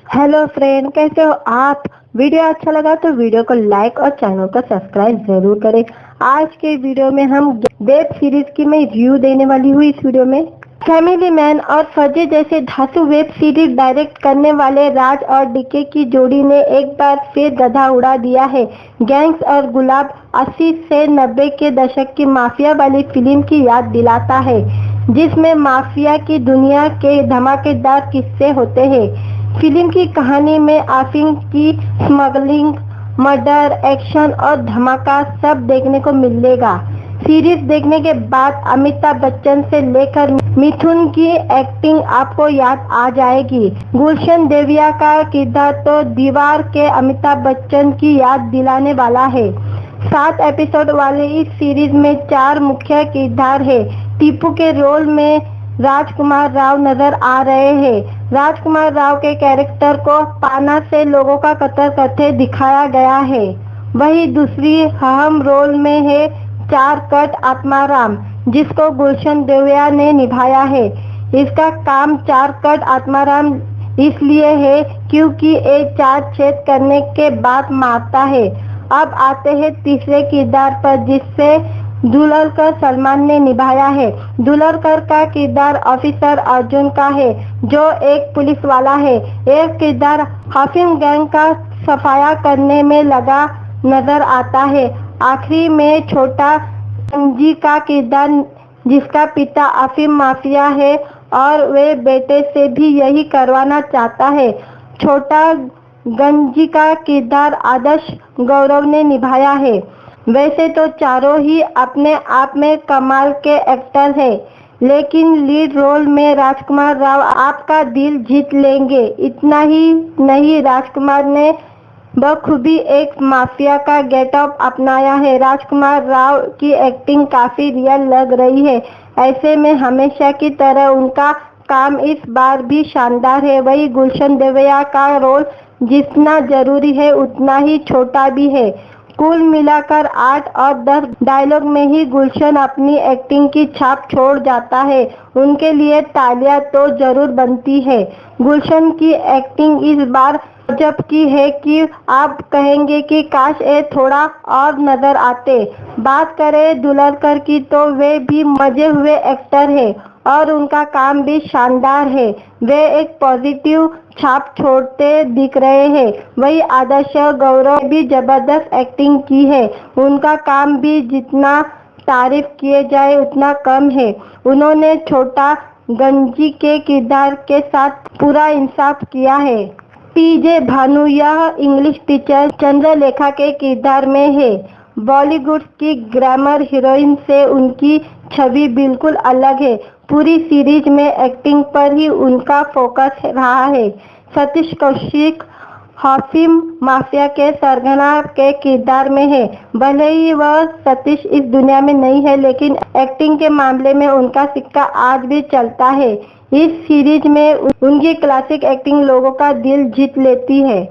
Hello friend, कैसे हो आप। वीडियो अच्छा लगा तो वीडियो को लाइक और चैनल को सब्सक्राइब जरूर करें। आज के वीडियो में हम वेब सीरीज की मैं रिव्यू देने वाली हूँ। इस वीडियो में फैमिली मैन और फर्जी जैसे धांसू वेब सीरीज डायरेक्ट करने वाले राज और डीके की जोड़ी ने एक बार फिर गधा उड़ा दिया है। गैंग्स और गुलाब 80 से 90 के दशक की माफिया वाली फिल्म की याद दिलाता है, जिसमें माफिया की दुनिया के धमाकेदार किस्से होते हैं। फिल्म की कहानी में अफीम की स्मगलिंग, मर्डर, एक्शन और धमाका सब देखने को मिलेगा। सीरीज देखने के बाद अमिताभ बच्चन से लेकर मिथुन की एक्टिंग आपको याद आ जाएगी। गुलशन देविया का किरदार तो दीवार के अमिताभ बच्चन की याद दिलाने वाला है। 7 एपिसोड वाले इस सीरीज में 4 मुख्य किरदार है। टीपू के रोल में राजकुमार राव नजर आ रहे हैं। राजकुमार राव के कैरेक्टर को पाना से लोगों का कत्ल करते दिखाया गया है। वही दूसरी अहम रोल में है चारकट आत्माराम, जिसको गुलशन देविया ने निभाया है। इसका काम चारकट आत्माराम इसलिए है क्योंकि ये 4 छेद करने के बाद मारता है। अब आते हैं तीसरे किरदार पर, जिससे दुलरकर सलमान ने निभाया है। दुलरकर का किरदार ऑफिसर अर्जुन का है, जो एक पुलिस वाला है। एक किरदार अफीम गैंग का सफाया करने में लगा नजर आता है। आखिरी में छोटा गंजी का किरदार, जिसका पिता अफीम माफिया है और वे बेटे से भी यही करवाना चाहता है। छोटा गंजी का किरदार आदर्श गौरव ने निभाया है। वैसे तो चारों ही अपने आप में कमाल के एक्टर हैं, लेकिन लीड रोल में राजकुमार राव आपका दिल जीत लेंगे। इतना ही नहीं, राजकुमार ने बखूबी एक माफिया का गेटअप अपनाया है। राजकुमार राव की एक्टिंग काफी रियल लग रही है। ऐसे में हमेशा की तरह उनका काम इस बार भी शानदार है। वही गुलशन देविया का रोल जितना जरूरी है उतना ही छोटा भी है। कुल मिलाकर 8 और 10 डायलॉग में ही गुलशन अपनी एक्टिंग की छाप छोड़ जाता है। उनके लिए तालियां तो जरूर बनती है। गुलशन की एक्टिंग इस बार गजब की है कि आप कहेंगे कि काश ये थोड़ा और नजर आते। बात करें दुलरकर की तो वे भी मजे हुए एक्टर है और उनका काम भी शानदार है। वे एक पॉजिटिव छाप छोड़ते दिख रहे हैं। वही आदर्श गौरव भी जबरदस्त एक्टिंग की है। उनका काम भी जितना तारीफ किए जाए उतना कम है। उन्होंने छोटा गंजी के किरदार के साथ पूरा इंसाफ किया है। पीजे भानु यह इंग्लिश टीचर चंद्रलेखा के किरदार में है। बॉलीवुड की ग्लैमर हीरोइन से उनकी छवि बिल्कुल अलग है। पूरी सीरीज में एक्टिंग पर ही उनका फोकस रहा है। सतीश कौशिक अफीम माफिया के सरगना के किरदार में है। भले ही वह सतीश इस दुनिया में नहीं है, लेकिन एक्टिंग के मामले में उनका सिक्का आज भी चलता है। इस सीरीज में उनकी क्लासिक एक्टिंग लोगों का दिल जीत लेती है।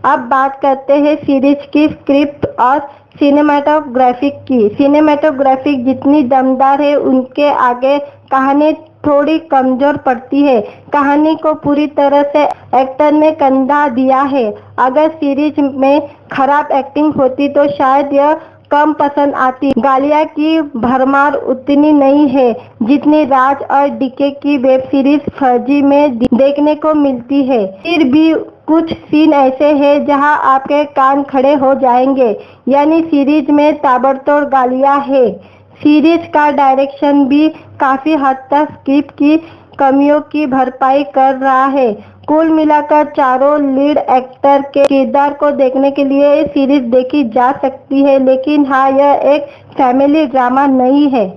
अब बात करते हैं सीरीज की स्क्रिप्ट और सिनेमाटोग्राफिक की। सिनेमाटोग्राफिक जितनी दमदार है, उनके आगे कहानी थोड़ी कमजोर पड़ती है। कहानी को पूरी तरह से एक्टर ने कंधा दिया है। अगर सीरीज में खराब एक्टिंग होती तो शायद यह कम पसंद आती। गालिया की भरमार उतनी नहीं है जितनी राज और डीके की वेब सीरीज फर्जी में देखने को मिलती है। फिर भी कुछ सीन ऐसे हैं जहां आपके कान खड़े हो जाएंगे। यानी सीरीज में ताबड़तोड़ गालियां है। सीरीज का डायरेक्शन भी काफी हद तक स्क्रिप्ट की कमियों की भरपाई कर रहा है। कुल मिलाकर चारों लीड एक्टर के किरदार को देखने के लिए ये सीरीज देखी जा सकती है, लेकिन हाँ, यह एक फैमिली ड्रामा नहीं है।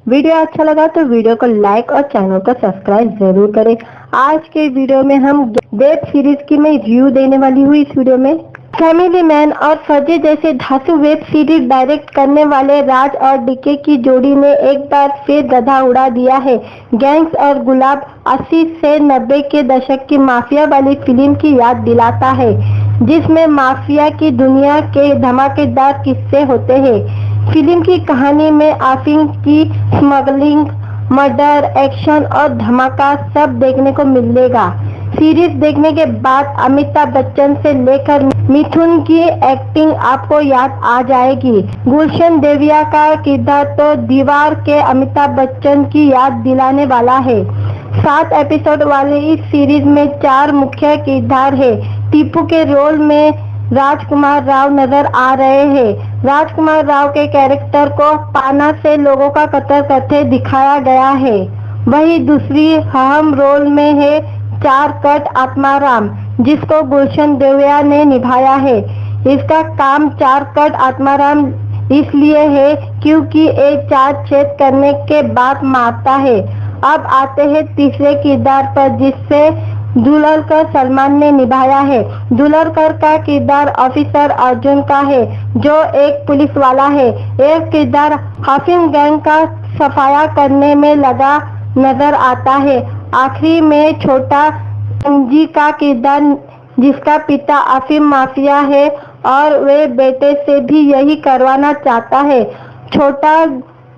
वीडियो अच्छा लगा तो वीडियो को लाइक और चैनल को सब्सक्राइब जरूर करें। आज के वीडियो में हम वेब सीरीज की मैं रिव्यू देने वाली हूँ। इस वीडियो में फैमिली मैन और फर्जी जैसे धांसू वेब सीरीज डायरेक्ट करने वाले राज और डीके की जोड़ी ने एक बार फिर गधा उड़ा दिया है। गैंग्स और गुलाब 80 से 90 के दशक की माफिया वाली फिल्म की याद दिलाता है, जिसमें माफिया की दुनिया के धमाकेदार किस्से होते हैं। फिल्म की कहानी में अफीम की स्मगलिंग, मर्डर, एक्शन और धमाका सब देखने को मिलेगा। सीरीज देखने के बाद अमिताभ बच्चन से लेकर मिथुन की एक्टिंग आपको याद आ जाएगी। गुलशन देविया का किरदार तो दीवार के अमिताभ बच्चन की याद दिलाने वाला है। 7 एपिसोड वाले इस सीरीज में 4 मुख्य किरदार है। टीपू के रोल में राजकुमार राव नजर आ रहे हैं। राजकुमार राव के कैरेक्टर को पाना से लोगों का कत्ल करते दिखाया गया है। वही दूसरी अहम रोल में है चारकट आत्माराम, जिसको गुलशन देविया ने निभाया है। इसका काम चारकट आत्माराम इसलिए है क्योंकि ये 4 छेद करने के बाद मारता है। अब आते हैं तीसरे किरदार पर, जिससे दुलरकर सलमान ने निभाया है। दुलरकर का किरदार ऑफिसर अर्जुन का है, जो एक पुलिस वाला है। एक किरदार हाफिम गैंग का सफाया करने में लगा नजर आता है। आखिरी में छोटा गंजी का किरदार, जिसका पिता अफीम माफिया है और वे बेटे से भी यही करवाना चाहता है। छोटा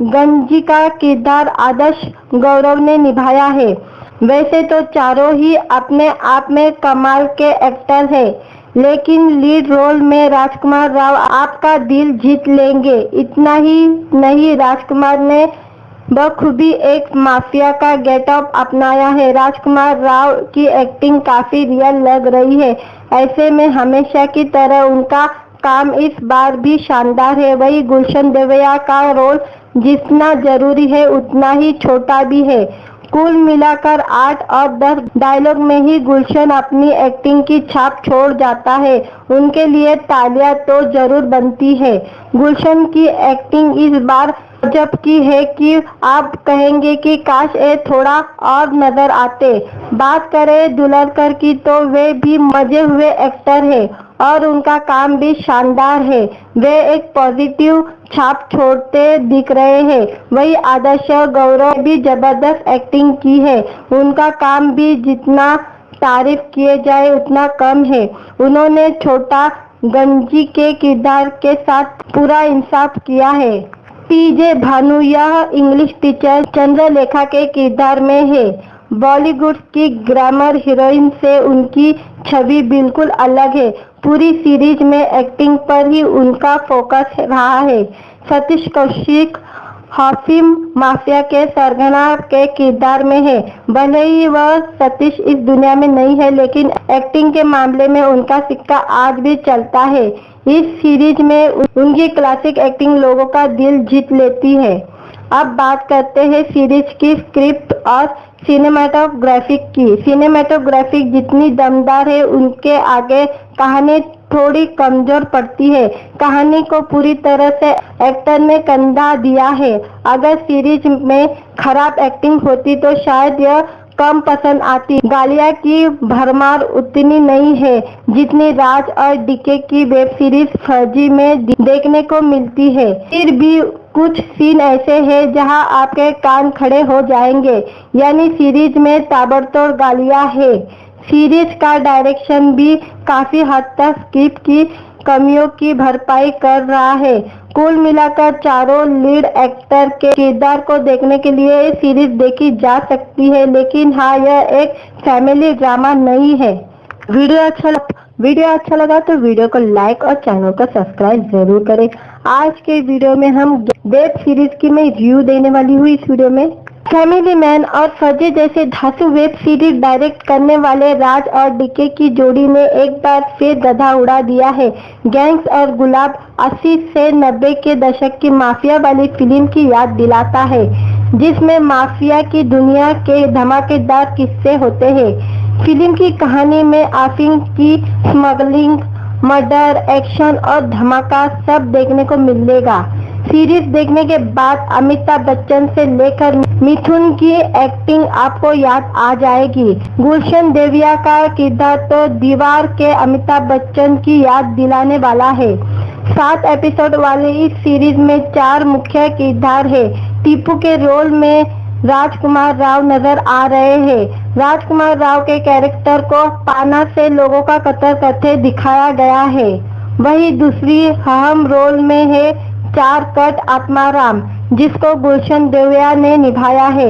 गंजी का किरदार आदर्श गौरव ने निभाया है। वैसे तो चारों ही अपने आप में कमाल के एक्टर हैं, लेकिन लीड रोल में राजकुमार राव आपका दिल जीत लेंगे। इतना ही नहीं, राजकुमार ने बखूबी एक माफिया का गेटअप अपनाया है। राजकुमार राव की एक्टिंग काफी रियल लग रही है। ऐसे में हमेशा की तरह उनका काम इस बार भी शानदार है। वही गुलशन देविया का रोल जितना जरूरी है उतना ही छोटा भी है। कुल मिलाकर 8 और 10 डायलॉग में ही गुलशन अपनी एक्टिंग की छाप छोड़ जाता है। उनके लिए तालियां तो जरूर बनती है। गुलशन की एक्टिंग इस बार गजब की है कि आप कहेंगे कि काश ये थोड़ा और नजर आते। बात करें दुलरकर की तो वे भी मजे हुए एक्टर है और उनका काम भी शानदार है। वे एक पॉजिटिव छाप छोड़ते दिख रहे हैं। वही आदर्श गौरव भी जबरदस्त एक्टिंग की है। उनका काम भी जितना तारीफ किए जाए उतना कम है। उन्होंने छोटा गंजी के किरदार के साथ पूरा इंसाफ किया है। पीजे भानु यह इंग्लिश टीचर चंद्रलेखा के किरदार में है। बॉलीवुड की ग्लैमर हीरोइन से उनकी छवि बिल्कुल अलग है। पूरी सीरीज में एक्टिंग पर ही उनका फोकस रहा है। सतीश कौशिक हाफिम माफिया के सरगना के किरदार में है। भले ही वह सतीश इस दुनिया में नहीं है, लेकिन एक्टिंग के मामले में उनका सिक्का आज भी चलता है। इस सीरीज में उनकी क्लासिक एक्टिंग लोगों का दिल जीत लेती है। अब बात करते हैं सीरीज की स्क्रिप्ट और सिनेमेटोग्राफिक की। सिनेमेटोग्राफिक जितनी दमदार है, उनके आगे कहानी थोड़ी कमजोर पड़ती है। कहानी को पूरी तरह से एक्टर ने कंधा दिया है। अगर सीरीज में खराब एक्टिंग होती तो शायद यह कम पसंद आती। गालिया की भरमार उतनी नहीं है जितनी राज और डीके की वेब सीरीज फर्जी में देखने को मिलती है। फिर भी कुछ सीन ऐसे हैं जहां आपके कान खड़े हो जाएंगे। यानी सीरीज में ताबड़तोड़ गालियां है। सीरीज का डायरेक्शन भी काफी हद तक स्क्रिप्ट की कमियों की भरपाई कर रहा है। कुल मिलाकर चारों लीड एक्टर के किरदार को देखने के लिए सीरीज देखी जा सकती है, लेकिन हाँ, यह एक फैमिली ड्रामा नहीं है। वीडियो अच्छा लगा तो वीडियो को लाइक और चैनल को सब्सक्राइब जरूर करें। आज के वीडियो में हम वेब सीरीज की मैं रिव्यू देने वाली हूँ। इस वीडियो में फैमिली मैन और फर्जी जैसे धांसू वेब सीरीज डायरेक्ट करने वाले राज और डीके की जोड़ी ने एक बार फिर गधा उड़ा दिया है। गैंग्स और गुलाब 80 से 90 के दशक की माफिया वाली फिल्म की याद दिलाता है, जिसमें माफिया की दुनिया के धमाकेदार किस्से होते हैं। फिल्म की कहानी में अफीम की स्मगलिंग, मर्डर, एक्शन और धमाका सब देखने को मिलेगा। सीरीज देखने के बाद अमिताभ बच्चन से लेकर मिथुन की एक्टिंग आपको याद आ जाएगी। गुलशन देविया का किरदार तो दीवार के अमिताभ बच्चन की याद दिलाने वाला है। 7 एपिसोड वाले इस सीरीज में 4 मुख्य किरदार है। टीपू के रोल में राजकुमार राव नजर आ रहे हैं। राजकुमार राव के कैरेक्टर को पाना से लोगों का कत्ल करते दिखाया गया है। वही दूसरी अहम रोल में है चारकट आत्माराम, जिसको गुलशन देविया ने निभाया है।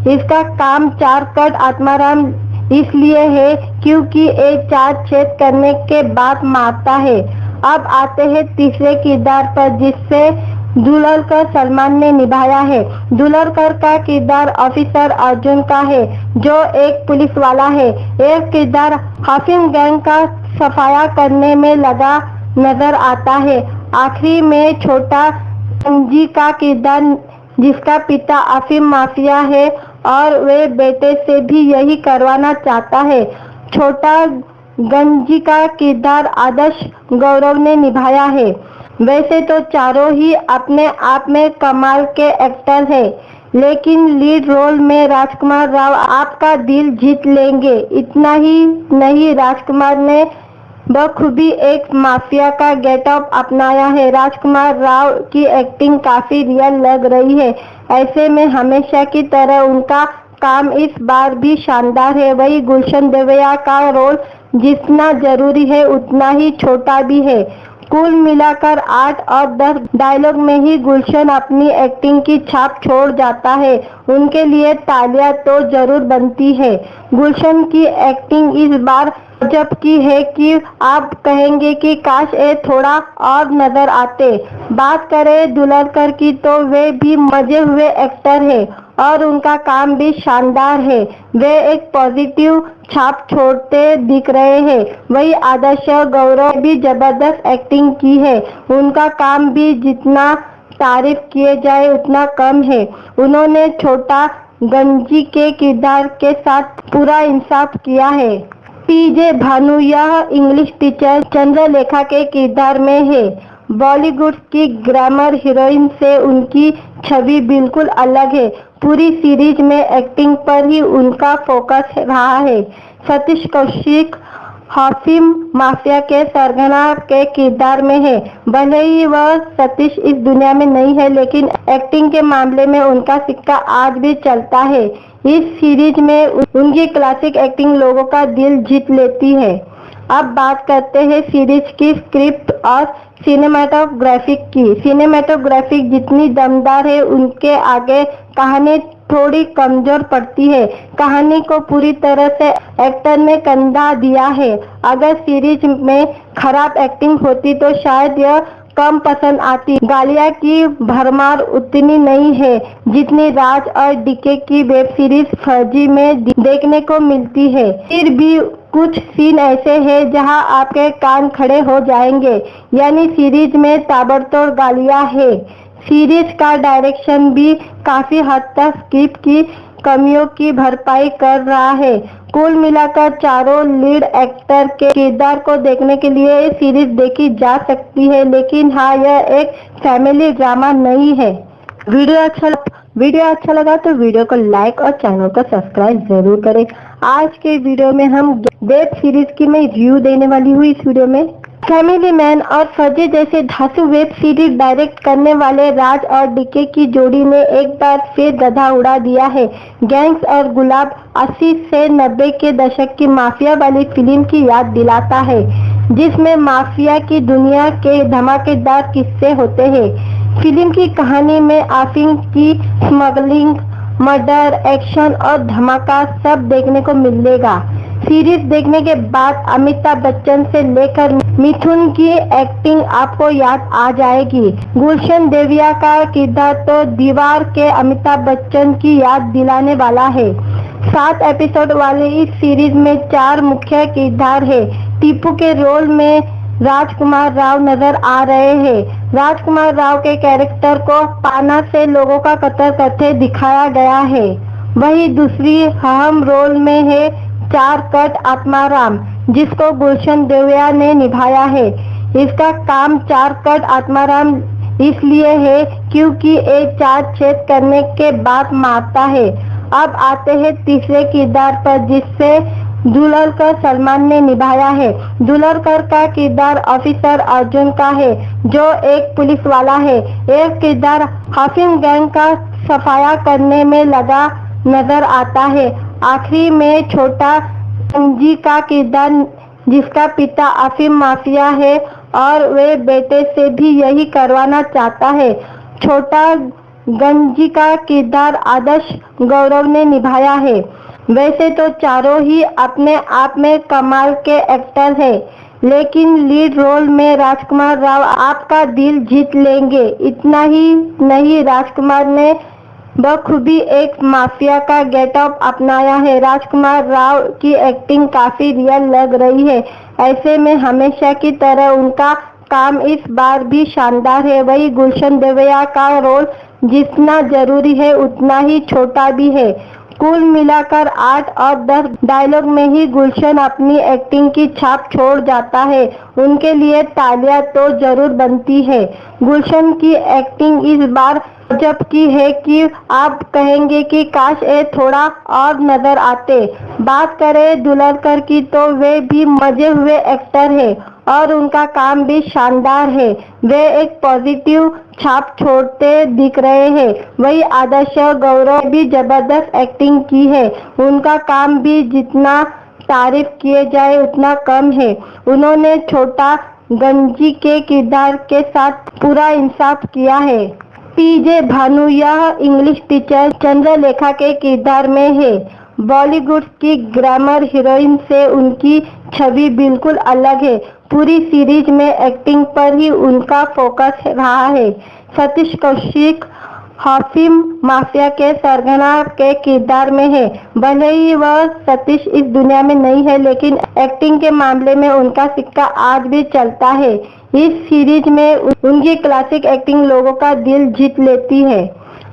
इसका काम चारकट आत्माराम इसलिए है क्योंकि ये 4 छेद करने के बाद मारता है। अब आते हैं तीसरे किरदार पर, जिससे दुलरकर सलमान ने निभाया है। दुलरकर का किरदार ऑफिसर अर्जुन का है, जो एक पुलिस वाला है। एक किरदार हाफिम गैंग का सफाया करने में लगा नजर आता है। आखिरी में छोटा गंजी का किरदार, जिसका पिता अफीम माफिया है और वे बेटे से भी यही करवाना चाहता है। छोटा गंजी का किरदार आदर्श गौरव ने निभाया है। वैसे तो चारों ही अपने आप में कमाल के एक्टर हैं, लेकिन लीड रोल में राजकुमार राव आपका दिल जीत लेंगे। इतना ही नहीं, राजकुमार ने बखूबी एक माफिया का गेटअप अपनाया है। राजकुमार राव की एक्टिंग काफी रियल लग रही है। ऐसे में हमेशा की तरह उनका काम इस बार भी शानदार है। वही गुलशन देवैया का रोल जितना जरूरी है उतना ही छोटा भी है। कुल मिलाकर 8 और 10 डायलॉग में ही गुलशन अपनी एक्टिंग की छाप छोड़ जाता है। उनके लिए तालियां तो जरूर बनती है। गुलशन की एक्टिंग इस बार गजब की है कि आप कहेंगे कि काश ये थोड़ा और नजर आते। बात करें दुलरकर की तो वे भी मजे हुए एक्टर है और उनका काम भी शानदार है। वे एक पॉजिटिव छाप छोड़ते दिख रहे हैं। वही आदर्श गौरव भी जबरदस्त एक्टिंग की है। उनका काम भी जितना तारीफ किए जाए उतना कम है। उन्होंने छोटा गंजी के किरदार के साथ पूरा इंसाफ किया है। पीजे भानु यह इंग्लिश टीचर चंद्रलेखा के किरदार में है। बॉलीवुड की ग्लैमर हीरोइन से उनकी छवि बिल्कुल अलग है। पूरी सीरीज में एक्टिंग पर ही उनका फोकस रहा है। सतीश कौशिक हाफिम माफिया के सरगना के किरदार में है। भले ही वह सतीश इस दुनिया में नहीं है, लेकिन एक्टिंग के मामले में उनका सिक्का आज भी चलता है। इस सीरीज में उनकी क्लासिक एक्टिंग लोगों का दिल जीत लेती है। अब बात करते हैं सीरीज की स्क्रिप्ट और सिनेमेटोग्राफिक की। सिनेमेटोग्राफिक जितनी दमदार है, उनके आगे कहानी थोड़ी कमजोर पड़ती है। कहानी को पूरी तरह से एक्टर ने कंधा दिया है। अगर सीरीज में खराब एक्टिंग होती तो शायद यह कम पसंद आती। गालिया की भरमार उतनी नहीं है जितनी राज और डीके की वेब सीरीज फर्जी में देखने को मिलती है। फिर भी कुछ सीन ऐसे हैं जहां आपके कान खड़े हो जाएंगे। यानी सीरीज में ताबड़तोड़ गालियां है। सीरीज का डायरेक्शन भी काफी हद तक स्क्रिप्ट की कमियों की भरपाई कर रहा है। कुल मिलाकर चारों लीड एक्टर के किरदार को देखने के लिए ये सीरीज देखी जा सकती है, लेकिन हाँ, यह एक फैमिली ड्रामा नहीं है। वीडियो अच्छा लगा तो वीडियो को लाइक और चैनल को सब्सक्राइब जरूर करें। आज के वीडियो में हम वेब सीरीज की मैं रिव्यू देने वाली हूँ। इस वीडियो में फैमिली मैन और फर्जी जैसे धांसू वेब सीरीज डायरेक्ट करने वाले राज और डीके की जोड़ी ने एक बार फिर गधा उड़ा दिया है। गैंग्स और गुलाब 80 से 90 के दशक की माफिया वाली फिल्म की याद दिलाता है, जिसमें माफिया की दुनिया के धमाकेदार किस्से होते हैं। फिल्म की कहानी में अफीम की स्मगलिंग, मर्डर, एक्शन और धमाका सब देखने को मिलेगा। सीरीज देखने के बाद अमिताभ बच्चन से लेकर मिथुन की एक्टिंग आपको याद आ जाएगी। गुलशन देवैया का किरदार तो दीवार के अमिताभ बच्चन की याद दिलाने वाला है। 7 एपिसोड वाले इस सीरीज में 4 मुख्य किरदार है। टीपू के रोल में राजकुमार राव नजर आ रहे हैं। राजकुमार राव के कैरेक्टर को पाना से लोगों का कत्ल करते दिखाया गया है। वही दूसरी अहम रोल में है चारकट आत्माराम, जिसको गुलशन देवैया ने निभाया है। इसका काम चारकट आत्माराम इसलिए है क्योंकि ये 4 छेद करने के बाद मारता है। अब आते हैं तीसरे किरदार पर, जिससे दुलरकर सलमान ने निभाया है। दुलरकर का किरदार ऑफिसर अर्जुन का है, जो एक पुलिस वाला है। एक किरदार हाफिम गैंग का सफाया करने में लगा नजर आता है। आखिरी में छोटा गंजी का किरदार, जिसका पिता अफीम माफिया है और वे बेटे से भी यही करवाना चाहता है। छोटा गंजी का किरदार आदर्श गौरव ने निभाया है। वैसे तो चारों ही अपने आप में कमाल के एक्टर हैं, लेकिन लीड रोल में राजकुमार राव आपका दिल जीत लेंगे। इतना ही नहीं, राजकुमार ने बखूबी एक माफिया का गेटअप अपनाया है। राजकुमार राव की एक्टिंग काफी रियल लग रही है। ऐसे में हमेशा की तरह उनका काम इस बार भी शानदार है। वही गुलशन देवैया का रोल जितना जरूरी है उतना ही छोटा भी है। कुल मिलाकर 8 और 10 डायलॉग में ही गुलशन अपनी एक्टिंग की छाप छोड़ जाता है। उनके लिए तालियां तो जरूर बनती है। गुलशन की एक्टिंग इस बार गजब की है कि आप कहेंगे कि काश ये थोड़ा और नजर आते। बात करें दुलरकर की तो वे भी मजे हुए एक्टर है और उनका काम भी शानदार है। वे एक पॉजिटिव छाप छोड़ते दिख रहे हैं। वही आदर्श गौरव भी जबरदस्त एक्टिंग की है। उनका काम भी जितना तारीफ किए जाए उतना कम है। उन्होंने छोटा गंजी के किरदार के साथ पूरा इंसाफ किया है। पीजे भानु यह इंग्लिश टीचर चंद्रलेखा के किरदार में है। बॉलीवुड की ग्लैमर हीरोइन से उनकी छवि बिल्कुल अलग है। पूरी सीरीज में एक्टिंग पर ही उनका फोकस रहा है। सतीश कौशिक हाफिम माफिया के सरगना के किरदार में है। भले ही वह सतीश इस दुनिया में नहीं है, लेकिन एक्टिंग के मामले में उनका सिक्का आज भी चलता है। इस सीरीज में उनकी क्लासिक एक्टिंग लोगों का दिल जीत लेती है।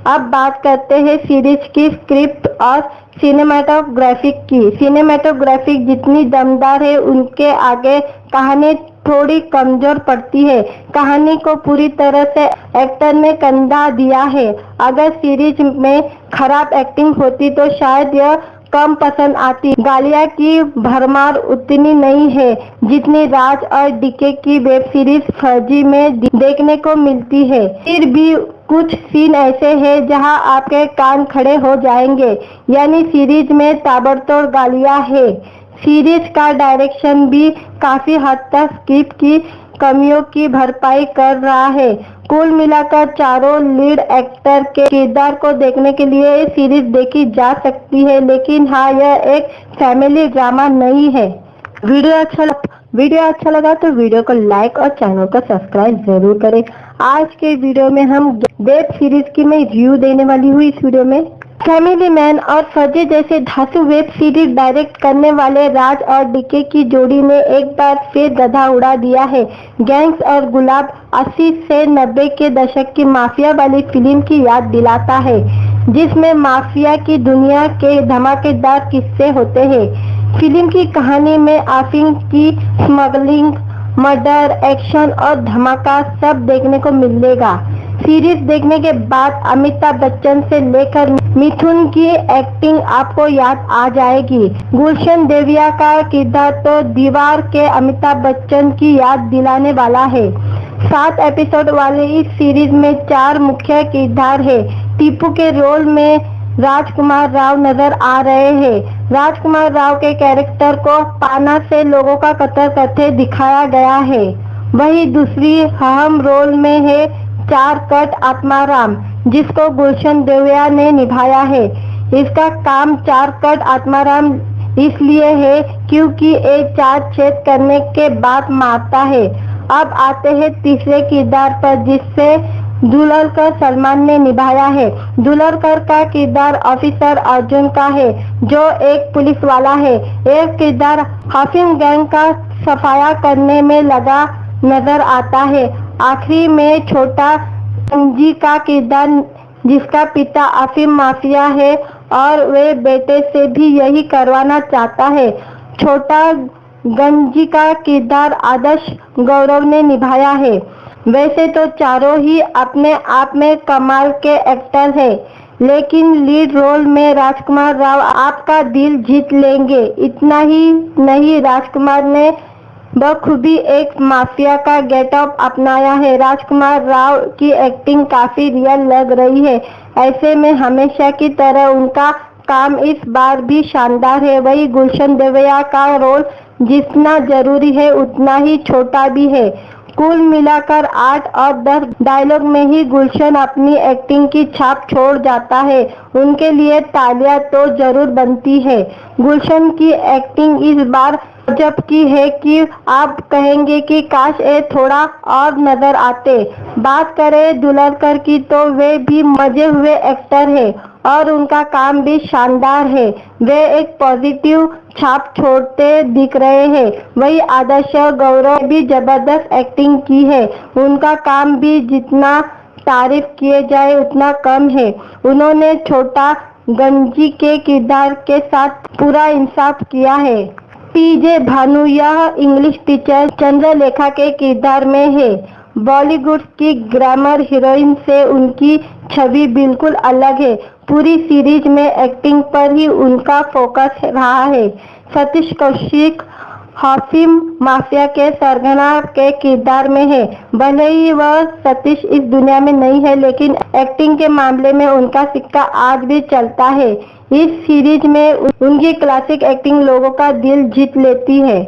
अब बात करते हैं सीरीज की स्क्रिप्ट और सिनेमाटोग्राफिक की। सिनेमाटोग्राफिक जितनी दमदार है, उनके आगे कहानी थोड़ी कमजोर पड़ती है। कहानी को पूरी तरह से एक्टर ने कंधा दिया है। अगर सीरीज में खराब एक्टिंग होती तो शायद यह कम पसंद आती। गालिया की भरमार उतनी नहीं है जितनी राज और डीके की वेब सीरीज फर्जी में देखने को मिलती है। फिर भी कुछ सीन ऐसे हैं जहां आपके कान खड़े हो जाएंगे। यानी सीरीज में ताबड़तोड़ गालियां है। सीरीज का डायरेक्शन भी काफी हद तक स्क्रिप्ट की कमियों की भरपाई कर रहा है। कुल मिलाकर चारों लीड एक्टर के किरदार को देखने के लिए ये सीरीज देखी जा सकती है, लेकिन हाँ, यह एक फैमिली ड्रामा नहीं है। वीडियो अच्छा लगा तो वीडियो को लाइक और चैनल को सब्सक्राइब जरूर करें। आज के वीडियो में हम वेब सीरीज की मैं रिव्यू देने वाली हूँ। इस वीडियो में फैमिली मैन और फर्जी जैसे धांसू वेब सीरीज डायरेक्ट करने वाले राज और डीके की जोड़ी ने एक बार फिर गधा उड़ा दिया है। गैंग्स और गुलाब 80 से 90 के दशक की माफिया वाली फिल्म की याद दिलाता है, जिसमें माफिया की दुनिया के धमाकेदार किस्से होते हैं। फिल्म की कहानी में अफीम की स्मगलिंग, मर्डर, एक्शन और धमाका सब देखने को मिलेगा। सीरीज देखने के बाद अमिताभ बच्चन से लेकर मिथुन की एक्टिंग आपको याद आ जाएगी। गुलशन देवैया का किरदार तो दीवार के अमिताभ बच्चन की याद दिलाने वाला है। 7 एपिसोड वाले इस सीरीज में 4 मुख्य किरदार है। टीपू के रोल में राजकुमार राव नजर आ रहे हैं। राजकुमार राव के कैरेक्टर को पाना से लोगों का कत्ल करते दिखाया गया है। वही दूसरी अहम रोल में है चारकट आत्माराम, जिसको गुलशन देवैया ने निभाया है। इसका काम चारकट आत्माराम इसलिए है क्योंकि ये 4 छेद करने के बाद मारता है। अब आते हैं तीसरे किरदार पर, जिससे दुलरकर सलमान ने निभाया है। दुलरकर का किरदार ऑफिसर अर्जुन का है, जो एक पुलिस वाला है। एक किरदार हाफिम गैंग का सफाया करने में लगा नजर आता है। आखिरी में छोटा गंजी का किरदार, जिसका पिता अफीम माफिया है और वे बेटे से भी यही करवाना चाहता है। छोटा गंजी का किरदार आदर्श गौरव ने निभाया है। वैसे तो चारों ही अपने आप में कमाल के एक्टर हैं, लेकिन लीड रोल में राजकुमार राव आपका दिल जीत लेंगे। इतना ही नहीं, राजकुमार ने बखूबी एक माफिया का गेटअप अपनाया है। राजकुमार राव की एक्टिंग काफी रियल लग रही है। ऐसे में हमेशा की तरह उनका काम इस बार भी शानदार है। वही गुलशन देवैया का रोल जितना जरूरी है उतना ही छोटा भी है। कुल मिलाकर 8 और 10 डायलॉग में ही गुलशन अपनी एक्टिंग की छाप छोड़ जाता है। उनके लिए तालियां तो जरूर बनती है। गुलशन की एक्टिंग इस बार गजब की है कि आप कहेंगे कि काश ये थोड़ा और नजर आते। बात करें दुलरकर की तो वे भी मजे हुए एक्टर है और उनका काम भी शानदार है। वे एक पॉजिटिव छाप छोड़ते दिख रहे हैं। वही आदर्श गौरव ने भी जबरदस्त एक्टिंग की है। उनका काम भी जितना तारीफ किए जाए उतना कम है। उन्होंने छोटा गंजी के किरदार के साथ पूरा इंसाफ किया है। पीजे भानु यह इंग्लिश टीचर चंद्रलेखा के किरदार में है। बॉलीवुड की ग्लैमर हीरोइन से उनकी छवि बिल्कुल अलग है। पूरी सीरीज में एक्टिंग पर ही उनका फोकस रहा है। सतीश कौशिक हाफिम माफिया के सरगना के किरदार में है। भले ही वह सतीश इस दुनिया में नहीं है, लेकिन एक्टिंग के मामले में उनका सिक्का आज भी चलता है। इस सीरीज में उनकी क्लासिक एक्टिंग लोगों का दिल जीत लेती है।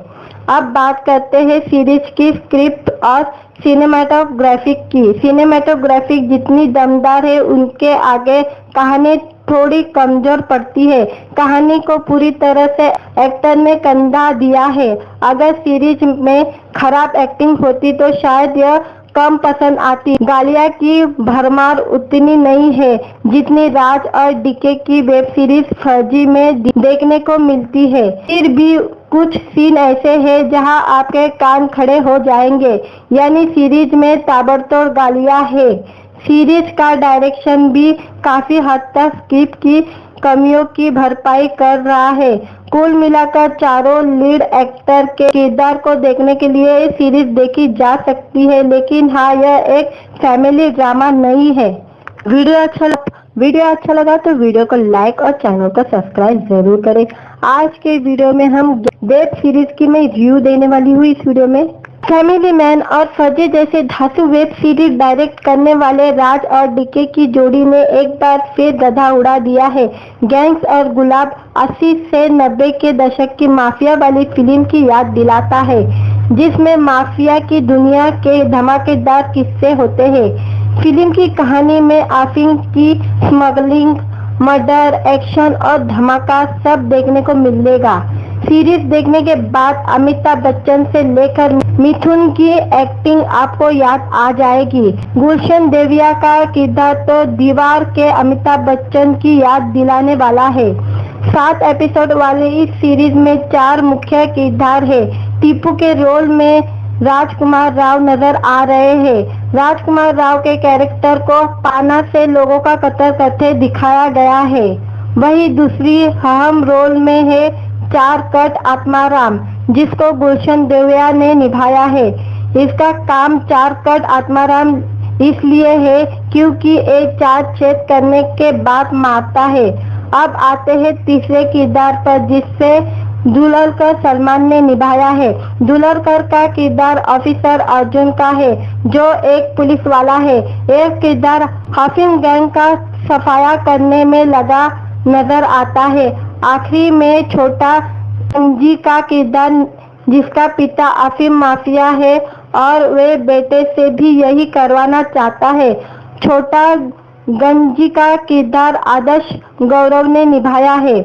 अब बात करते हैं सीरीज की स्क्रिप्ट और सिनेमेटोग्राफिक की। सिनेमेटोग्राफिक जितनी दमदार है, उनके आगे कहानी थोड़ी कमजोर पड़ती है। कहानी को पूरी तरह से एक्टर ने कंधा दिया है। अगर सीरीज में खराब एक्टिंग होती तो शायद यह कम पसंद आती। गालिया की भरमार उतनी नहीं है जितनी राज और डीके की वेब सीरीज फर्जी में देखने को मिलती है। फिर भी कुछ सीन ऐसे हैं जहां आपके कान खड़े हो जाएंगे। यानी सीरीज में ताबड़तोड़ गालियां है। सीरीज का डायरेक्शन भी काफी हद तक स्क्रिप्ट की कमियों की भरपाई कर रहा है। कुल मिलाकर चारों लीड एक्टर के किरदार को देखने के लिए ये सीरीज देखी जा सकती है, लेकिन हाँ, यह एक फैमिली ड्रामा नहीं है। वीडियो अच्छा लगा तो वीडियो को लाइक और चैनल को सब्सक्राइब जरूर करें। आज के वीडियो में हम वेब सीरीज की मैं रिव्यू देने वाली हूँ। इस वीडियो में फैमिली मैन और फर्जी जैसे धांसू वेब सीरीज डायरेक्ट करने वाले राज और डीके की जोड़ी ने एक बार फिर गधा उड़ा दिया है। गैंग्स और गुलाब 80 से 90 के दशक की माफिया वाली फिल्म की याद दिलाता है, जिसमें माफिया की दुनिया के धमाकेदार किस्से होते हैं। फिल्म की कहानी में अफीम की स्मगलिंग, मर्डर, एक्शन और धमाका सब देखने को मिलेगा। सीरीज देखने के बाद अमिताभ बच्चन से लेकर मिथुन की एक्टिंग आपको याद आ जाएगी। गुलशन देविया का किरदार तो दीवार के अमिताभ बच्चन की याद दिलाने वाला है। 7 एपिसोड वाले इस सीरीज में 4 मुख्य किरदार है। टीपू के रोल में राजकुमार राव नजर आ रहे हैं। राजकुमार राव के कैरेक्टर को पाना से लोगों का कत्ल करते दिखाया गया है। वही दूसरी अहम रोल में है चारकट आत्माराम, जिसको गुलशन देविया ने निभाया है। इसका काम चारकट आत्माराम इसलिए है क्योंकि ये 4 छेद करने के बाद मारता है। अब आते हैं तीसरे किरदार पर, जिससे दुलरकर सलमान ने निभाया है। दुलरकर का किरदार ऑफिसर अर्जुन का है, जो एक पुलिस वाला है। एक किरदार हाफिम गैंग का सफाया करने में लगा नजर आता है। आखिरी में छोटा गंजी का किरदार, जिसका पिता अफीम माफिया है और वे बेटे से भी यही करवाना चाहता है। छोटा गंजी का किरदार आदर्श गौरव ने निभाया है।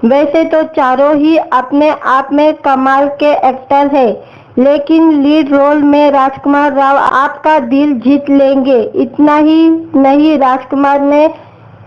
वैसे तो चारों ही अपने आप में कमाल के एक्टर हैं, लेकिन लीड रोल में राजकुमार राव आपका दिल जीत लेंगे। इतना ही नहीं, राजकुमार ने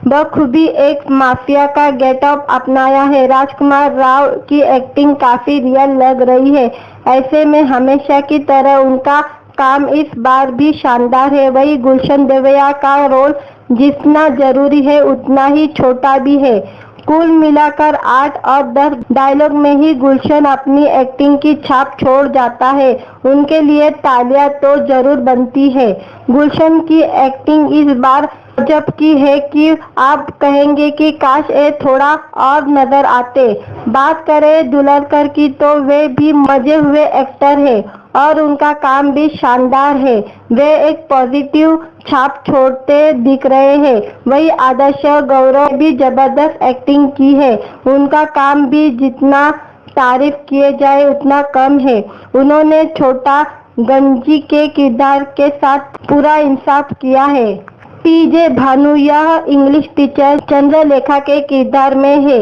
बखूबी एक माफिया का गेटअप अपनाया है। राजकुमार राव की एक्टिंग काफी रियल लग रही है। ऐसे में हमेशा की तरह उनका काम इस बार भी शानदार है। वही गुलशन देविया का रोल जितना जरूरी है उतना ही छोटा भी है। कुल मिलाकर 8 और 10 डायलॉग में ही गुलशन अपनी एक्टिंग की छाप छोड़ जाता है। उनके लिए तालियां तो जरूर बनती है। गुलशन की एक्टिंग इस बार गजब की है कि आप कहेंगे कि काश ये थोड़ा और नजर आते। बात करें दुलरकर की तो वे भी मजे हुए एक्टर है और उनका काम भी शानदार है। वे एक पॉजिटिव छाप छोड़ते दिख रहे हैं। वही आदर्श गौरव ने भी जबरदस्त एक्टिंग की है। उनका काम भी जितना तारीफ किए जाए उतना कम है। उन्होंने छोटा गंजी के किरदार के साथ पूरा इंसाफ किया है। पीजे भानु यह इंग्लिश टीचर चंद्रलेखा के किरदार में है।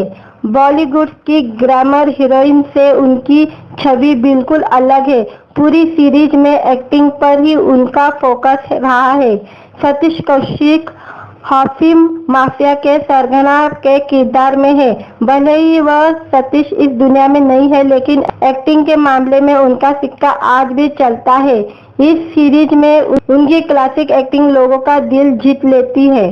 बॉलीवुड की ग्लैमर हीरोइन से उनकी छवि बिल्कुल अलग है। पूरी सीरीज में एक्टिंग पर ही उनका फोकस रहा है। सतीश कौशिक हाफिम माफिया के सरगना के किरदार में है। भले ही वह सतीश इस दुनिया में नहीं है, लेकिन एक्टिंग के मामले में उनका सिक्का आज भी चलता है। इस सीरीज में उनकी क्लासिक एक्टिंग लोगों का दिल जीत लेती है।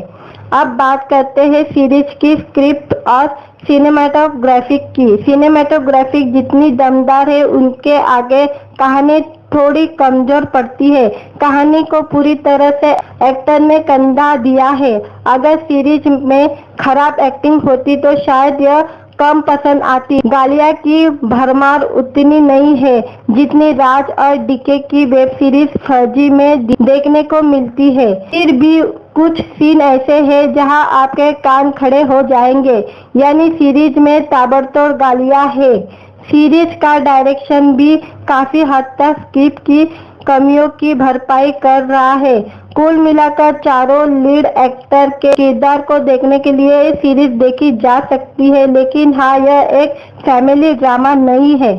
अब बात करते हैं सीरीज की स्क्रिप्ट और सिनेमेटोग्राफिक की। सिनेमेटोग्राफिक जितनी दमदार है, उनके आगे कहानी थोड़ी कमजोर पड़ती है। कहानी को पूरी तरह से एक्टर ने कंधा दिया है। अगर सीरीज में खराब एक्टिंग होती तो शायद यह कम पसंद आती। गालिया की भरमार उतनी नहीं है जितनी राज और डीके की वेब सीरीज फर्जी में देखने को मिलती है। फिर भी कुछ सीन ऐसे हैं जहां आपके कान खड़े हो जाएंगे। यानी सीरीज में ताबड़तोड़ गालियां है। सीरीज का डायरेक्शन भी काफी हद तक स्क्रिप्ट की कमियों की भरपाई कर रहा है। कुल मिलाकर चारों लीड एक्टर के किरदार को देखने के लिए ये सीरीज देखी जा सकती है, लेकिन हाँ, यह एक फैमिली ड्रामा नहीं है।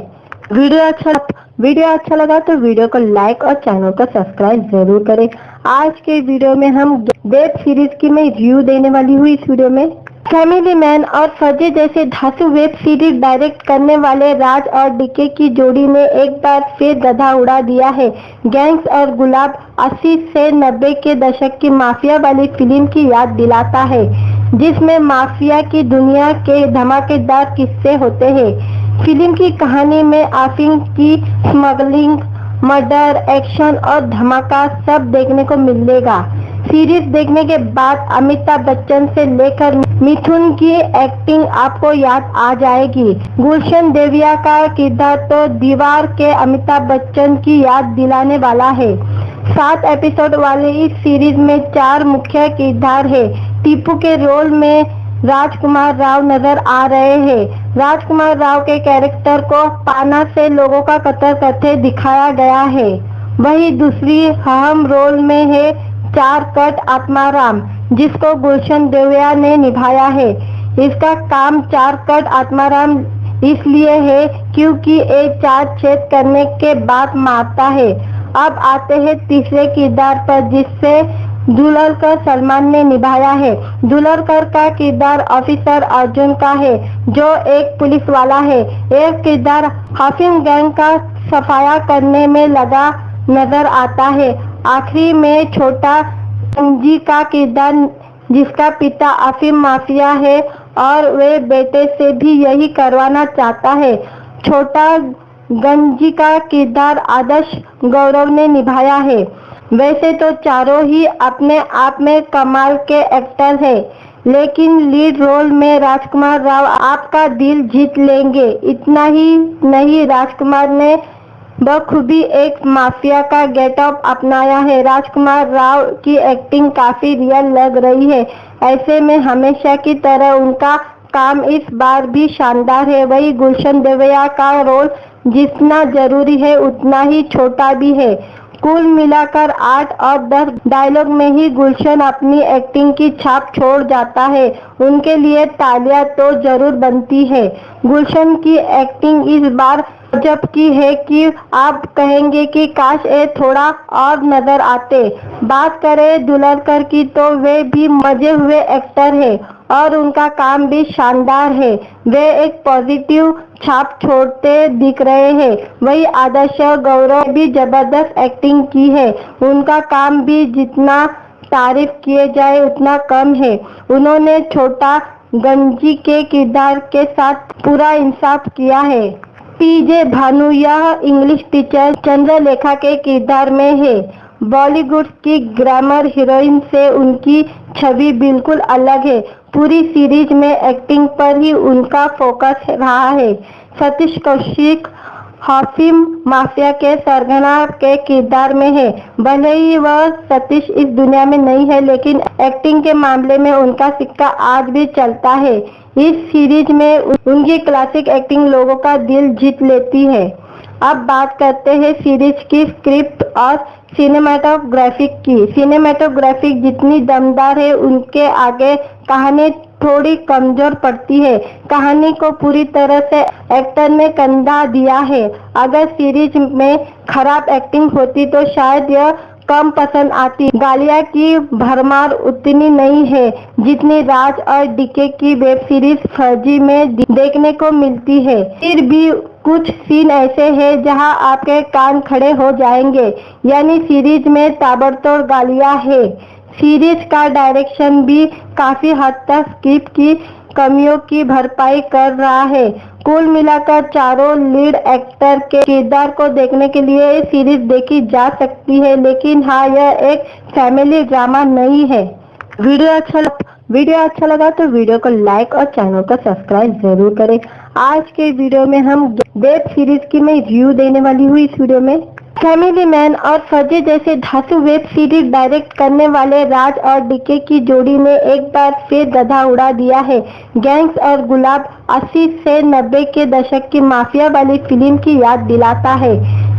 वीडियो अच्छा लगा तो वीडियो को लाइक और चैनल को सब्सक्राइब जरूर करें। आज के वीडियो में हम वेब सीरीज की मैं रिव्यू देने वाली हूँ। इस वीडियो में फैमिली मैन और फर्जी जैसे धांसू वेब सीरीज डायरेक्ट करने वाले राज और डीके की जोड़ी ने एक बार फिर गधा उड़ा दिया है। गैंग्स और गुलाब 80 से 90 के दशक की माफिया वाली फिल्म की याद दिलाता है, जिसमें माफिया की दुनिया के धमाकेदार किस्से होते हैं। फिल्म की कहानी में अफीम की स्मगलिंग, मर्डर, एक्शन और धमाका सब देखने को मिलेगा। सीरीज देखने के बाद अमिताभ बच्चन से लेकर मिथुन की एक्टिंग आपको याद आ जाएगी। गुलशन देविया का किरदार तो दीवार के अमिताभ बच्चन की याद दिलाने वाला है। 7 एपिसोड वाले इस सीरीज में 4 मुख्य किरदार है। टीपू के रोल में राजकुमार राव नजर आ रहे हैं। राजकुमार राव के कैरेक्टर को पाना से लोगों का कत्ल करते दिखाया गया है। वही दूसरी अहम रोल में है चारकट आत्माराम, जिसको गुलशन देविया ने निभाया है। इसका काम चारकट आत्माराम इसलिए है क्योंकि ये 4 छेद करने के बाद मारता है। अब आते हैं तीसरे किरदार पर, जिससे दुलरकर सलमान ने निभाया है। दुलरकर का किरदार ऑफिसर अर्जुन का है, जो एक पुलिस वाला है। यह किरदार हाफिम गैंग का सफाया करने में लगा नजर आता है। आखिरी में छोटा गंजी का किरदार, जिसका पिता अफीम माफिया है और वे बेटे से भी यही करवाना चाहता है। छोटा गंजी का किरदार आदर्श गौरव ने निभाया है। वैसे तो चारों ही अपने आप में कमाल के एक्टर हैं, लेकिन लीड रोल में राजकुमार राव आपका दिल जीत लेंगे। इतना ही नहीं, राजकुमार ने बखूबी एक माफिया का गेटअप अपनाया है। राजकुमार राव की एक्टिंग काफी रियल लग रही है। ऐसे में हमेशा की तरह उनका काम इस बार भी शानदार है। वही गुलशन देविया का रोल जितना जरूरी है उतना ही छोटा भी है। कुल मिलाकर 8 और 10 डायलॉग में ही गुलशन अपनी एक्टिंग की छाप छोड़ जाता है। उनके लिए तालियां तो जरूर बनती है। गुलशन की एक्टिंग इस बार गजब की है कि आप कहेंगे कि काश ये थोड़ा और नजर आते। बात करें दुलरकर की तो वे भी मजे हुए एक्टर है और उनका काम भी शानदार है। वे एक पॉजिटिव छाप छोड़ते दिख रहे हैं। वही आदर्श गौरव भी जबरदस्त एक्टिंग की है। उनका काम भी जितना तारीफ किए जाए उतना कम है। उन्होंने छोटा गंजी के किरदार के साथ पूरा इंसाफ किया है। पीजे भानु यह इंग्लिश टीचर चंद्रलेखा के किरदार में है। बॉलीवुड की ग्लैमर हीरोइन से उनकी छवि बिल्कुल अलग है। पूरी सीरीज में एक्टिंग पर ही उनका फोकस रहा है। सतीश कौशिक हाफिम माफिया के सरगना के किरदार में है। भले ही वह सतीश इस दुनिया में नहीं है, लेकिन एक्टिंग के मामले में उनका सिक्का आज भी चलता है। इस सीरीज में उनकी क्लासिक एक्टिंग लोगों का दिल जीत लेती है। अब बात करते हैं सीरीज की स्क्रिप्ट और सिनेमाटोग्राफिक की। सिनेमाटोग्राफिक जितनी दमदार है उनके आगे कहानी थोड़ी कमजोर पड़ती है। कहानी को पूरी तरह से एक्टर ने कंधा दिया है। अगर सीरीज में खराब एक्टिंग होती तो शायद यह कम पसंद आती। गालिया की भरमार उतनी नहीं है जितनी राज और डीके की वेब सीरीज फर्जी में देखने को मिलती है। फिर भी कुछ सीन ऐसे हैं जहां आपके कान खड़े हो जाएंगे, यानी सीरीज में ताबड़तोड़ गालियां है। सीरीज का डायरेक्शन भी काफी हद तक स्क्रिप्ट की कमियों की भरपाई कर रहा है। कुल मिलाकर चारों लीड एक्टर के किरदार को देखने के लिए सीरीज देखी जा सकती है, लेकिन हाँ, यह एक फैमिली ड्रामा नहीं है। वीडियो अच्छा लगा तो वीडियो को लाइक और चैनल को सब्सक्राइब जरूर करें। आज के वीडियो में हम वेब सीरीज की मैं रिव्यू देने वाली हूँ। इस वीडियो में फैमिली मैन और फर्जी जैसे धांसू वेब सीरीज डायरेक्ट करने वाले राज और डीके की जोड़ी ने एक बार फिर गधा उड़ा दिया है। गैंग्स और गुलाब 80 से 90 के दशक की माफिया वाली फिल्म की याद दिलाता है,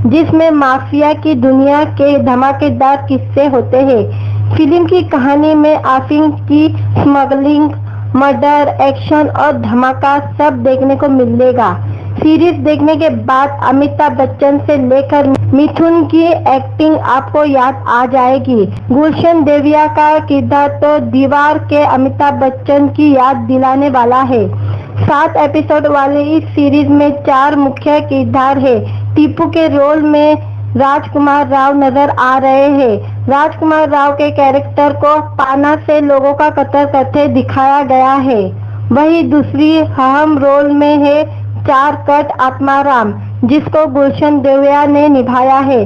जिसमें माफिया की दुनिया के धमाकेदार किस्से होते हैं। फिल्म की कहानी में अफीम की स्मगलिंग, मर्डर, एक्शन और धमाका सब देखने को मिलेगा। सीरीज देखने के बाद अमिताभ बच्चन से लेकर मिथुन की एक्टिंग आपको याद आ जाएगी। गुलशन देविया का किरदार तो दीवार के अमिताभ बच्चन की याद दिलाने वाला है। 7 एपिसोड वाले इस सीरीज में 4 मुख्य किरदार है। टीपू के रोल में राजकुमार राव नजर आ रहे हैं। राजकुमार राव के कैरेक्टर को पाना से लोगों का कत्ल करते दिखाया गया है। वही दूसरी अहम रोल में है चारकट आत्माराम, जिसको गुलशन देविया ने निभाया है।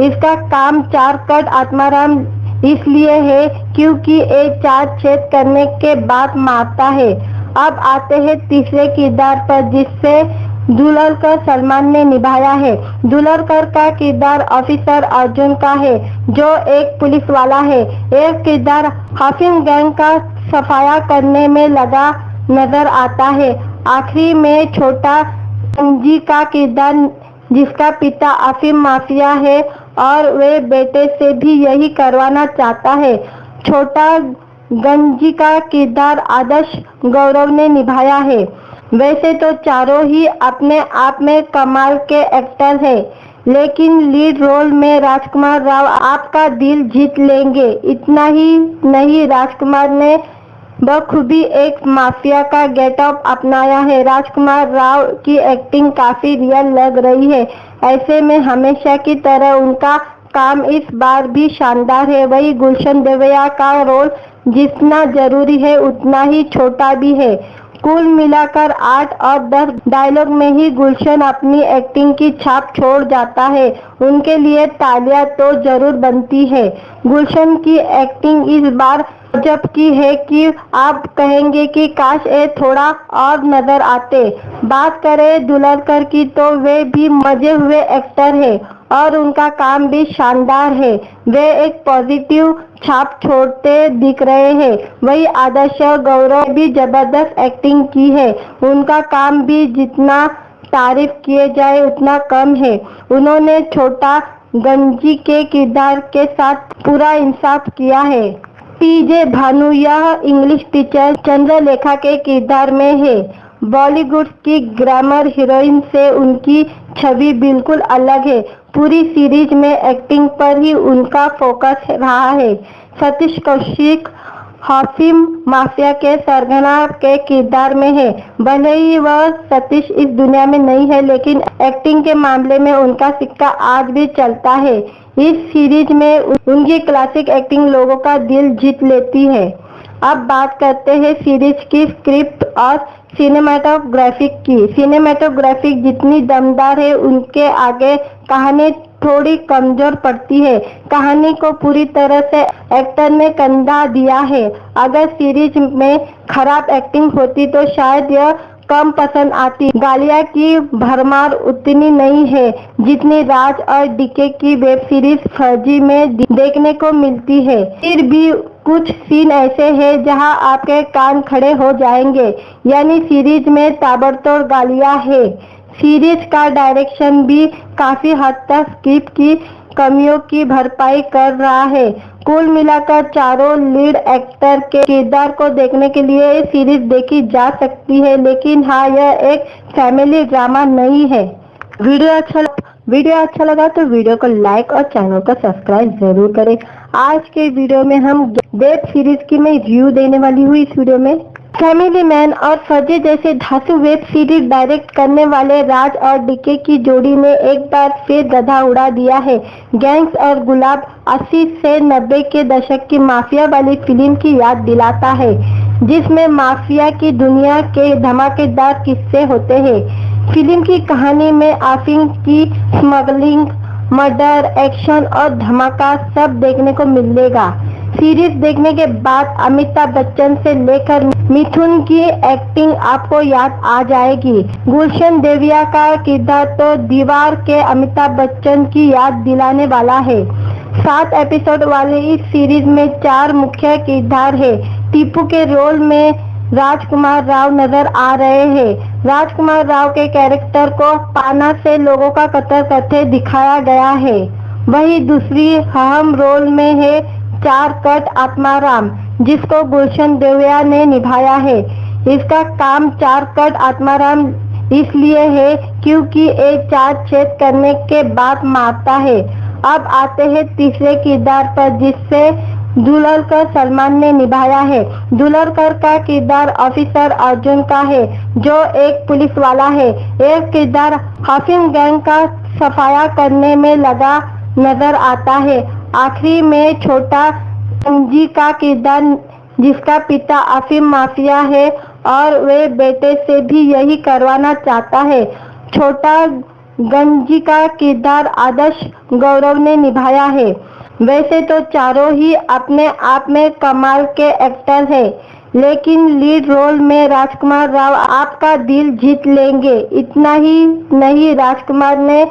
इसका काम चारकट आत्माराम इसलिए है क्योंकि ये 4 छेद करने के बाद मारता है। अब आते हैं तीसरे किरदार पर, जिससे दुलरकर सलमान ने निभाया है। दुलरकर का किरदार ऑफिसर अर्जुन का है, जो एक पुलिस वाला है। एक किरदार हाफिम गैंग का सफाया करने में लगा नजर आता है। आखिरी में छोटा गंजी का किरदार, जिसका पिता अफीम माफिया है और वे बेटे से भी यही करवाना चाहता है। छोटा गंजी का किरदार आदर्श गौरव ने निभाया है। वैसे तो चारों ही अपने आप में कमाल के एक्टर हैं, लेकिन लीड रोल में राजकुमार राव आपका दिल जीत लेंगे। इतना ही नहीं, राजकुमार ने बखूबी एक माफिया का गेटअप अपनाया है। राजकुमार राव की एक्टिंग काफी रियल लग रही है। ऐसे में हमेशा की तरह उनका काम इस बार भी शानदार है। वही गुलशन देविया का रोल जितना जरूरी है उतना ही छोटा भी है। कुल मिलाकर 8 और 10 डायलॉग में ही गुलशन अपनी एक्टिंग की छाप छोड़ जाता है। उनके लिए तालियां तो जरूर बनती है। गुलशन की एक्टिंग इस बार गजब की है कि आप कहेंगे कि काश ये थोड़ा और नजर आते। बात करें दुलरकर की तो वे भी मजे हुए एक्टर है और उनका काम भी शानदार है। वे एक पॉजिटिव छाप छोड़ते दिख रहे हैं। वही आदर्श गौरव भी जबरदस्त एक्टिंग की है। उनका काम भी जितना तारीफ किए जाए उतना कम है। उन्होंने छोटा गंजी के किरदार के साथ पूरा इंसाफ किया है। पीजे भानु यह इंग्लिश टीचर चंद्रलेखा के किरदार में है। बॉलीवुड की ग्लैमर हीरोइन से उनकी छवि बिल्कुल अलग है। पूरी सीरीज में एक्टिंग पर ही उनका फोकस रहा है। सतीश कौशिक हाफिम माफिया के सरगना के किरदार में है। भले ही वह सतीश इस दुनिया में नहीं है, लेकिन एक्टिंग के मामले में उनका सिक्का आज भी चलता है। इस सीरीज में उनकी क्लासिक एक्टिंग लोगों का दिल जीत लेती है। अब बात करते हैं सीरीज की स्क्रिप्ट और सिनेमाटोग्राफिक की। सिनेमाटोग्राफिक जितनी दमदार है उनके आगे कहानी थोड़ी कमजोर पड़ती है। कहानी को पूरी तरह से एक्टर ने कंधा दिया है। अगर सीरीज में खराब एक्टिंग होती तो शायद यह कम पसंद आती। गालिया की भरमार उतनी नहीं है जितनी राज और डीके की वेब सीरीज फर्जी में देखने को मिलती है। फिर भी कुछ सीन ऐसे हैं जहां आपके कान खड़े हो जाएंगे, यानी सीरीज में ताबड़तोड़ गालियां है। सीरीज का डायरेक्शन भी काफी हद तक स्क्रिप्ट की कमियों की भरपाई कर रहा है। कुल मिलाकर चारों लीड एक्टर के किरदार को देखने के लिए ये सीरीज देखी जा सकती है, लेकिन हाँ, यह एक फैमिली ड्रामा नहीं है। वीडियो अच्छा लगा तो वीडियो को लाइक और चैनल को सब्सक्राइब जरूर करें। आज के वीडियो में हम वेब सीरीज की मैं रिव्यू देने वाली हूँ। इस वीडियो में फैमिली मैन और फर्जी जैसे धांसू वेब सीरीज डायरेक्ट करने वाले राज और डीके की जोड़ी ने एक बार फिर गधा उड़ा दिया है। गैंग्स और गुलाब 80 से 90 के दशक की माफिया वाली फिल्म की याद दिलाता है, जिसमें माफिया की दुनिया के धमाकेदार किस्से होते हैं। फिल्म की कहानी में अफीम की स्मगलिंग, मर्डर, एक्शन और धमाका सब देखने को मिलेगा। सीरीज देखने के बाद अमिताभ बच्चन से लेकर मिथुन की एक्टिंग आपको याद आ जाएगी। गुलशन देविया का किरदार तो दीवार के अमिताभ बच्चन की याद दिलाने वाला है। 7 एपिसोड वाले इस सीरीज में 4 मुख्य किरदार है। टीपू के रोल में राजकुमार राव नजर आ रहे हैं। राजकुमार राव के कैरेक्टर को पाना से लोगों का कत्ल करते दिखाया गया है। वही दूसरी अहम रोल में है चारकट आत्माराम, जिसको गुलशन देविया ने निभाया है। इसका काम चारकट आत्माराम इसलिए है क्योंकि ये 4 छेद करने के बाद मारता है। अब आते हैं तीसरे किरदार पर, जिससे दुलकर सलमान ने निभाया है। दुलकर का किरदार ऑफिसर अर्जुन का है, जो एक पुलिस वाला है। एक किरदार अफीम गैंग का सफाया करने में लगा नजर आता है। आखिरी में छोटा गंजी का किरदार, जिसका पिता अफीम माफिया है और वे बेटे से भी यही करवाना चाहता है। छोटा गंजी का किरदार आदर्श गौरव ने निभाया है। वैसे तो चारों ही अपने आप में कमाल के एक्टर हैं, लेकिन लीड रोल में राजकुमार राव आपका दिल जीत लेंगे। इतना ही नहीं, राजकुमार ने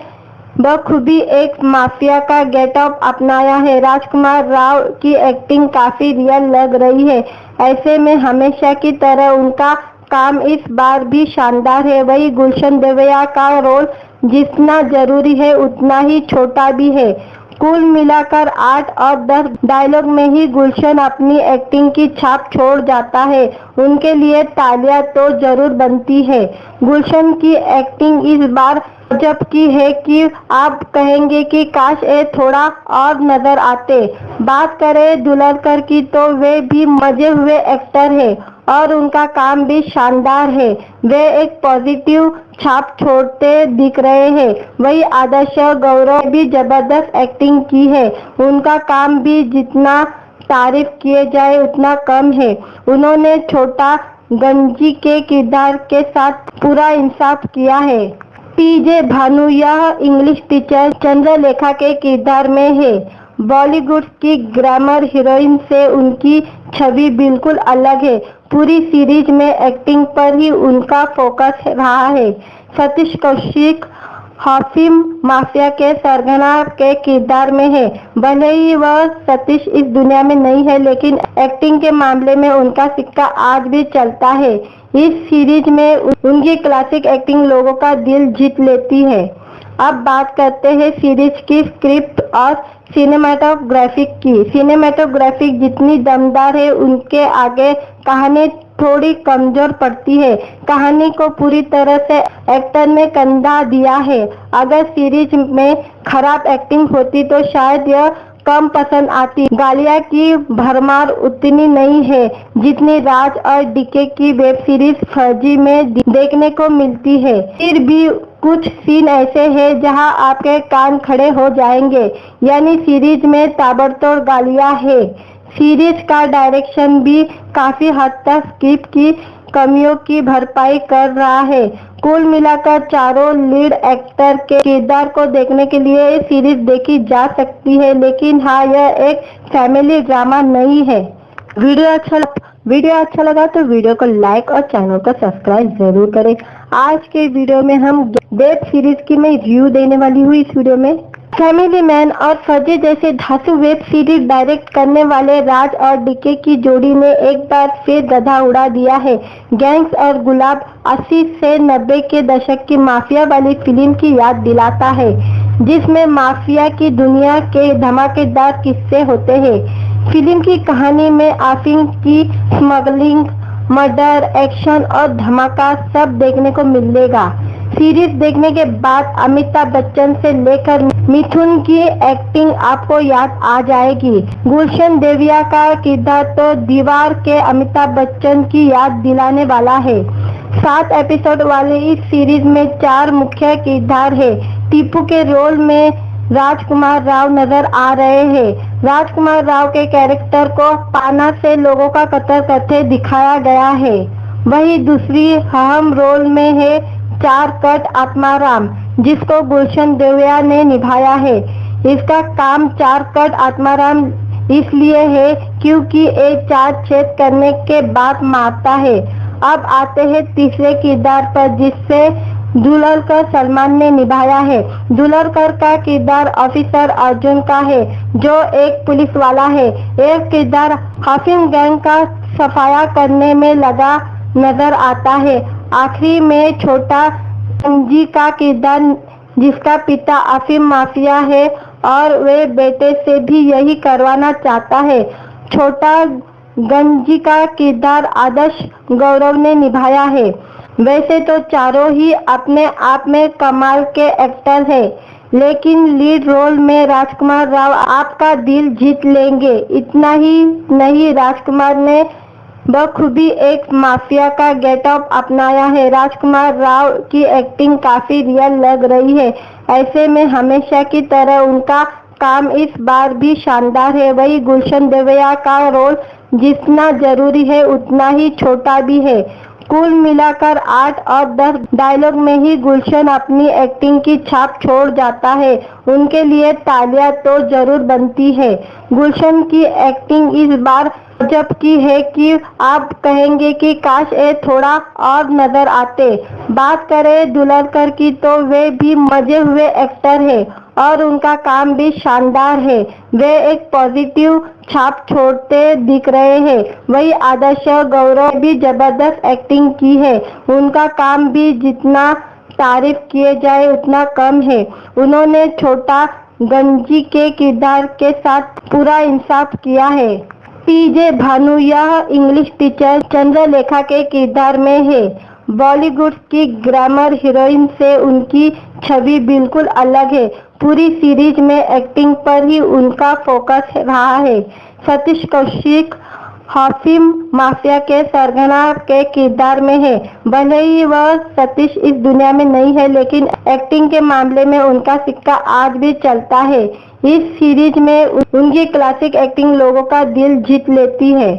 बखूबी एक माफिया का गेटअप अपनाया है। राजकुमार राव की एक्टिंग काफी रियल लग रही है। ऐसे में हमेशा की तरह उनका काम इस बार भी शानदार है। वही गुलशन देविया का रोल जितना जरूरी है उतना ही छोटा भी है। कुल मिलाकर 8 और 10 डायलॉग में ही गुलशन अपनी एक्टिंग की छाप छोड़ जाता है। उनके लिए तालियां तो जरूर बनती है। गुलशन की एक्टिंग इस बार गजब की है कि आप कहेंगे कि काश ये थोड़ा और नजर आते। बात करें दुलकर की तो वे भी मजे हुए एक्टर है और उनका काम भी शानदार है। वे एक पॉजिटिव छाप छोड़ते दिख रहे हैं। वही आदर्श गौरव भी जबरदस्त एक्टिंग की है। उनका काम भी जितना तारीफ किए जाए उतना कम है। उन्होंने छोटा गंजी के किरदार के साथ पूरा इंसाफ किया है। पीजे भानु यह इंग्लिश टीचर चंद्रलेखा के किरदार में है। बॉलीवुड की ग्लैमर हीरोइन से उनकी छवि बिल्कुल अलग है। पूरी सीरीज में एक्टिंग पर ही उनका फोकस रहा है। सतीश कौशिक अफीम माफिया के सरगना के किरदार में है। भले ही वह सतीश इस दुनिया में नहीं है, लेकिन एक्टिंग के मामले में उनका सिक्का आज भी चलता है। इस सीरीज में उनकी क्लासिक एक्टिंग लोगों का दिल जीत लेती है। अब बात करते हैं सीरीज की स्क्रिप्ट और सिनेमेटोग्राफिक की। सिनेमेटोग्राफिक जितनी दमदार है, उनके आगे कहानी थोड़ी कमजोर पड़ती है। कहानी को पूरी तरह से एक्टर ने कंधा दिया है। अगर सीरीज में खराब एक्टिंग होती तो शायद यह कम पसंद आती। गालिया की भरमार उतनी नहीं है जितनी राज और डीके की वेब सीरीज फर्जी में देखने को मिलती है। फिर भी कुछ सीन ऐसे हैं जहां आपके कान खड़े हो जाएंगे। यानी सीरीज में ताबड़तोड़ गालियां है। सीरीज का डायरेक्शन भी काफी हद तक स्क्रिप्ट की कमियों की भरपाई कर रहा है। कुल मिलाकर चारों लीड एक्टर के किरदार को देखने के लिए ये सीरीज देखी जा सकती है, लेकिन हाँ, यह एक फैमिली ड्रामा नहीं है। वीडियो अच्छा लगा तो वीडियो को लाइक और चैनल को सब्सक्राइब जरूर करें। आज के वीडियो में हम वेब सीरीज की मैं रिव्यू देने वाली हूँ। इस वीडियो में फैमिली मैन और फर्जी जैसे धांसू वेब सीरीज डायरेक्ट करने वाले राज और डीके की जोड़ी ने एक बार फिर गधा उड़ा दिया है। गैंग्स और गुलाब 80 से 90 के दशक की माफिया वाली फिल्म की याद दिलाता है, जिसमें माफिया की दुनिया के धमाकेदार किस्से होते हैं। फिल्म की कहानी में अफीम की स्मगलिंग, मर्डर, एक्शन और धमाका सब देखने को मिलेगा। सीरीज देखने के बाद अमिताभ बच्चन से लेकर मिथुन की एक्टिंग आपको याद आ जाएगी। गुलशन देविया का किरदार तो दीवार के अमिताभ बच्चन की याद दिलाने वाला है। 7 एपिसोड वाले इस सीरीज में 4 मुख्य किरदार है। टीपू के रोल में राजकुमार राव नजर आ रहे हैं। राजकुमार राव के कैरेक्टर को पाना से लोगों का कत्ल करते दिखाया गया है। वही दूसरी अहम रोल में है चारकट आत्माराम, जिसको गुलशन देविया ने निभाया है। इसका काम चारकट आत्माराम इसलिए है क्योंकि ये 4 छेद करने के बाद मारता है। अब आते हैं तीसरे किरदार पर, जिससे दुलकर सलमान ने निभाया है। दुलकर का किरदार ऑफिसर अर्जुन का है, जो एक पुलिस वाला है। एक किरदार हाफिम गैंग का सफाया करने में लगा नजर आता है। आखिरी में छोटा गंजी का किरदार, जिसका पिता अफीम माफिया है और वे बेटे से भी यही करवाना चाहता है। छोटा गंजी का किरदार आदर्श गौरव ने निभाया है। वैसे तो चारों ही अपने आप में कमाल के एक्टर हैं, लेकिन लीड रोल में राजकुमार राव आपका दिल जीत लेंगे। इतना ही नहीं, राजकुमार ने बखूबी एक माफिया का गेटअप अपनाया है। राजकुमार राव की एक्टिंग काफी रियल लग रही है। ऐसे में हमेशा की तरह उनका काम इस बार भी शानदार है। वही गुलशन देविया का रोल जितना जरूरी है उतना ही छोटा भी है। कुल मिलाकर 8 और 10 डायलॉग में ही गुलशन अपनी एक्टिंग की छाप छोड़ जाता है। उनके लिए तालियां तो जरूर बनती है। गुलशन की एक्टिंग इस बार गजब की है कि आप कहेंगे कि काश ये थोड़ा और नजर आते। बात करें दुलकर की तो वे भी मजे हुए एक्टर है और उनका काम भी शानदार है। वे एक पॉजिटिव छाप छोड़ते दिख रहे हैं। वही आदर्श गौरव भी जबरदस्त एक्टिंग की है। उनका काम भी जितना तारीफ किए जाए उतना कम है। उन्होंने छोटा गंजी के किरदार के साथ पूरा इंसाफ किया है। पीजे भानु यह इंग्लिश टीचर चंद्रलेखा के किरदार में है। बॉलीवुड की ग्लैमर हीरोइन से उनकी छवि बिल्कुल अलग है। पूरी सीरीज में एक्टिंग पर ही उनका फोकस रहा है। सतीश कौशिक हाफिम माफिया के सरगना के किरदार में है। भले ही वह सतीश इस दुनिया में नहीं है, लेकिन एक्टिंग के मामले में उनका सिक्का आज भी चलता है। इस सीरीज में उनकी क्लासिक एक्टिंग लोगों का दिल जीत लेती है।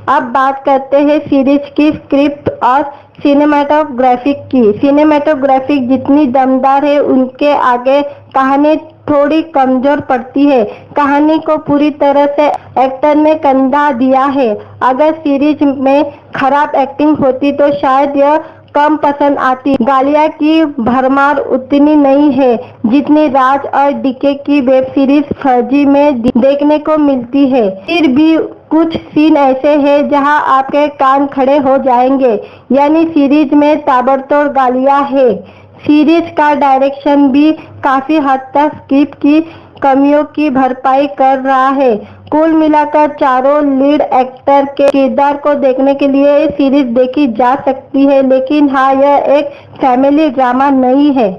अब बात करते हैं सीरीज की स्क्रिप्ट और सिनेमाटोग्राफिक की। सिनेमाटोग्राफिक जितनी दमदार है, उनके आगे कहानी थोड़ी कमजोर पड़ती है। कहानी को पूरी तरह से एक्टर ने कंधा दिया है। अगर सीरीज में खराब एक्टिंग होती तो शायद यह कम पसंद आती। गालिया की भरमार उतनी नहीं है जितनी राज और डीके की वेब सीरीज फर्जी में देखने को मिलती है। फिर भी कुछ सीन ऐसे हैं जहां आपके कान खड़े हो जाएंगे। यानी सीरीज में ताबड़तोड़ गालियां है। सीरीज का डायरेक्शन भी काफी हद तक स्क्रिप्ट की कमियों की भरपाई कर रहा है। कुल मिलाकर चारों लीड एक्टर के किरदार को देखने के लिए ये सीरीज देखी जा सकती है, लेकिन हाँ, यह एक फैमिली ड्रामा नहीं है।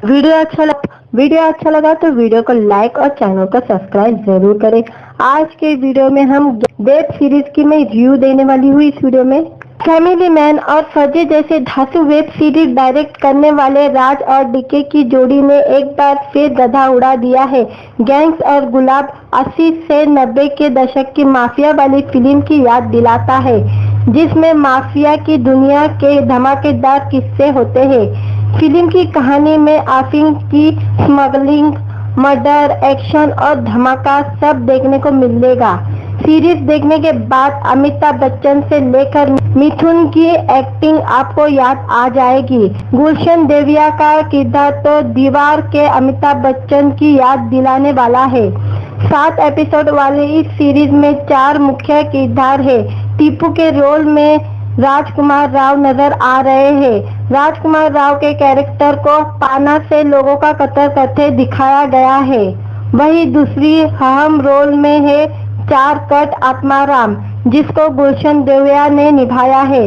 वीडियो अच्छा लगा तो वीडियो को लाइक और चैनल को सब्सक्राइब जरूर करें। आज के वीडियो में हम वेब सीरीज की मैं रिव्यू देने वाली हूँ। इस वीडियो में फैमिली मैन और फर्जी जैसे धांसू वेब सीरीज डायरेक्ट करने वाले राज और डीके की जोड़ी ने एक बार फिर गधा उड़ा दिया है। गैंग्स और गुलाब 80 से 90 के दशक की माफिया वाली फिल्म की याद दिलाता है, जिसमें माफिया की दुनिया के धमाकेदार किस्से होते हैं। फिल्म की कहानी में अफीम की स्मगलिंग, मर्डर, एक्शन और धमाका सब देखने को मिलेगा। सीरीज देखने के बाद अमिताभ बच्चन से लेकर मिथुन की एक्टिंग आपको याद आ जाएगी। गुलशन देविया का किरदार तो दीवार के अमिताभ बच्चन की याद दिलाने वाला है। 7 एपिसोड वाले इस सीरीज में 4 मुख्य किरदार है। टीपू के रोल में राजकुमार राव नजर आ रहे हैं। राजकुमार राव के कैरेक्टर को पाना से लोगों का कत्ल करते दिखाया गया है। वही दूसरी अहम रोल में है चारकट आत्माराम, जिसको गुलशन देविया ने निभाया है।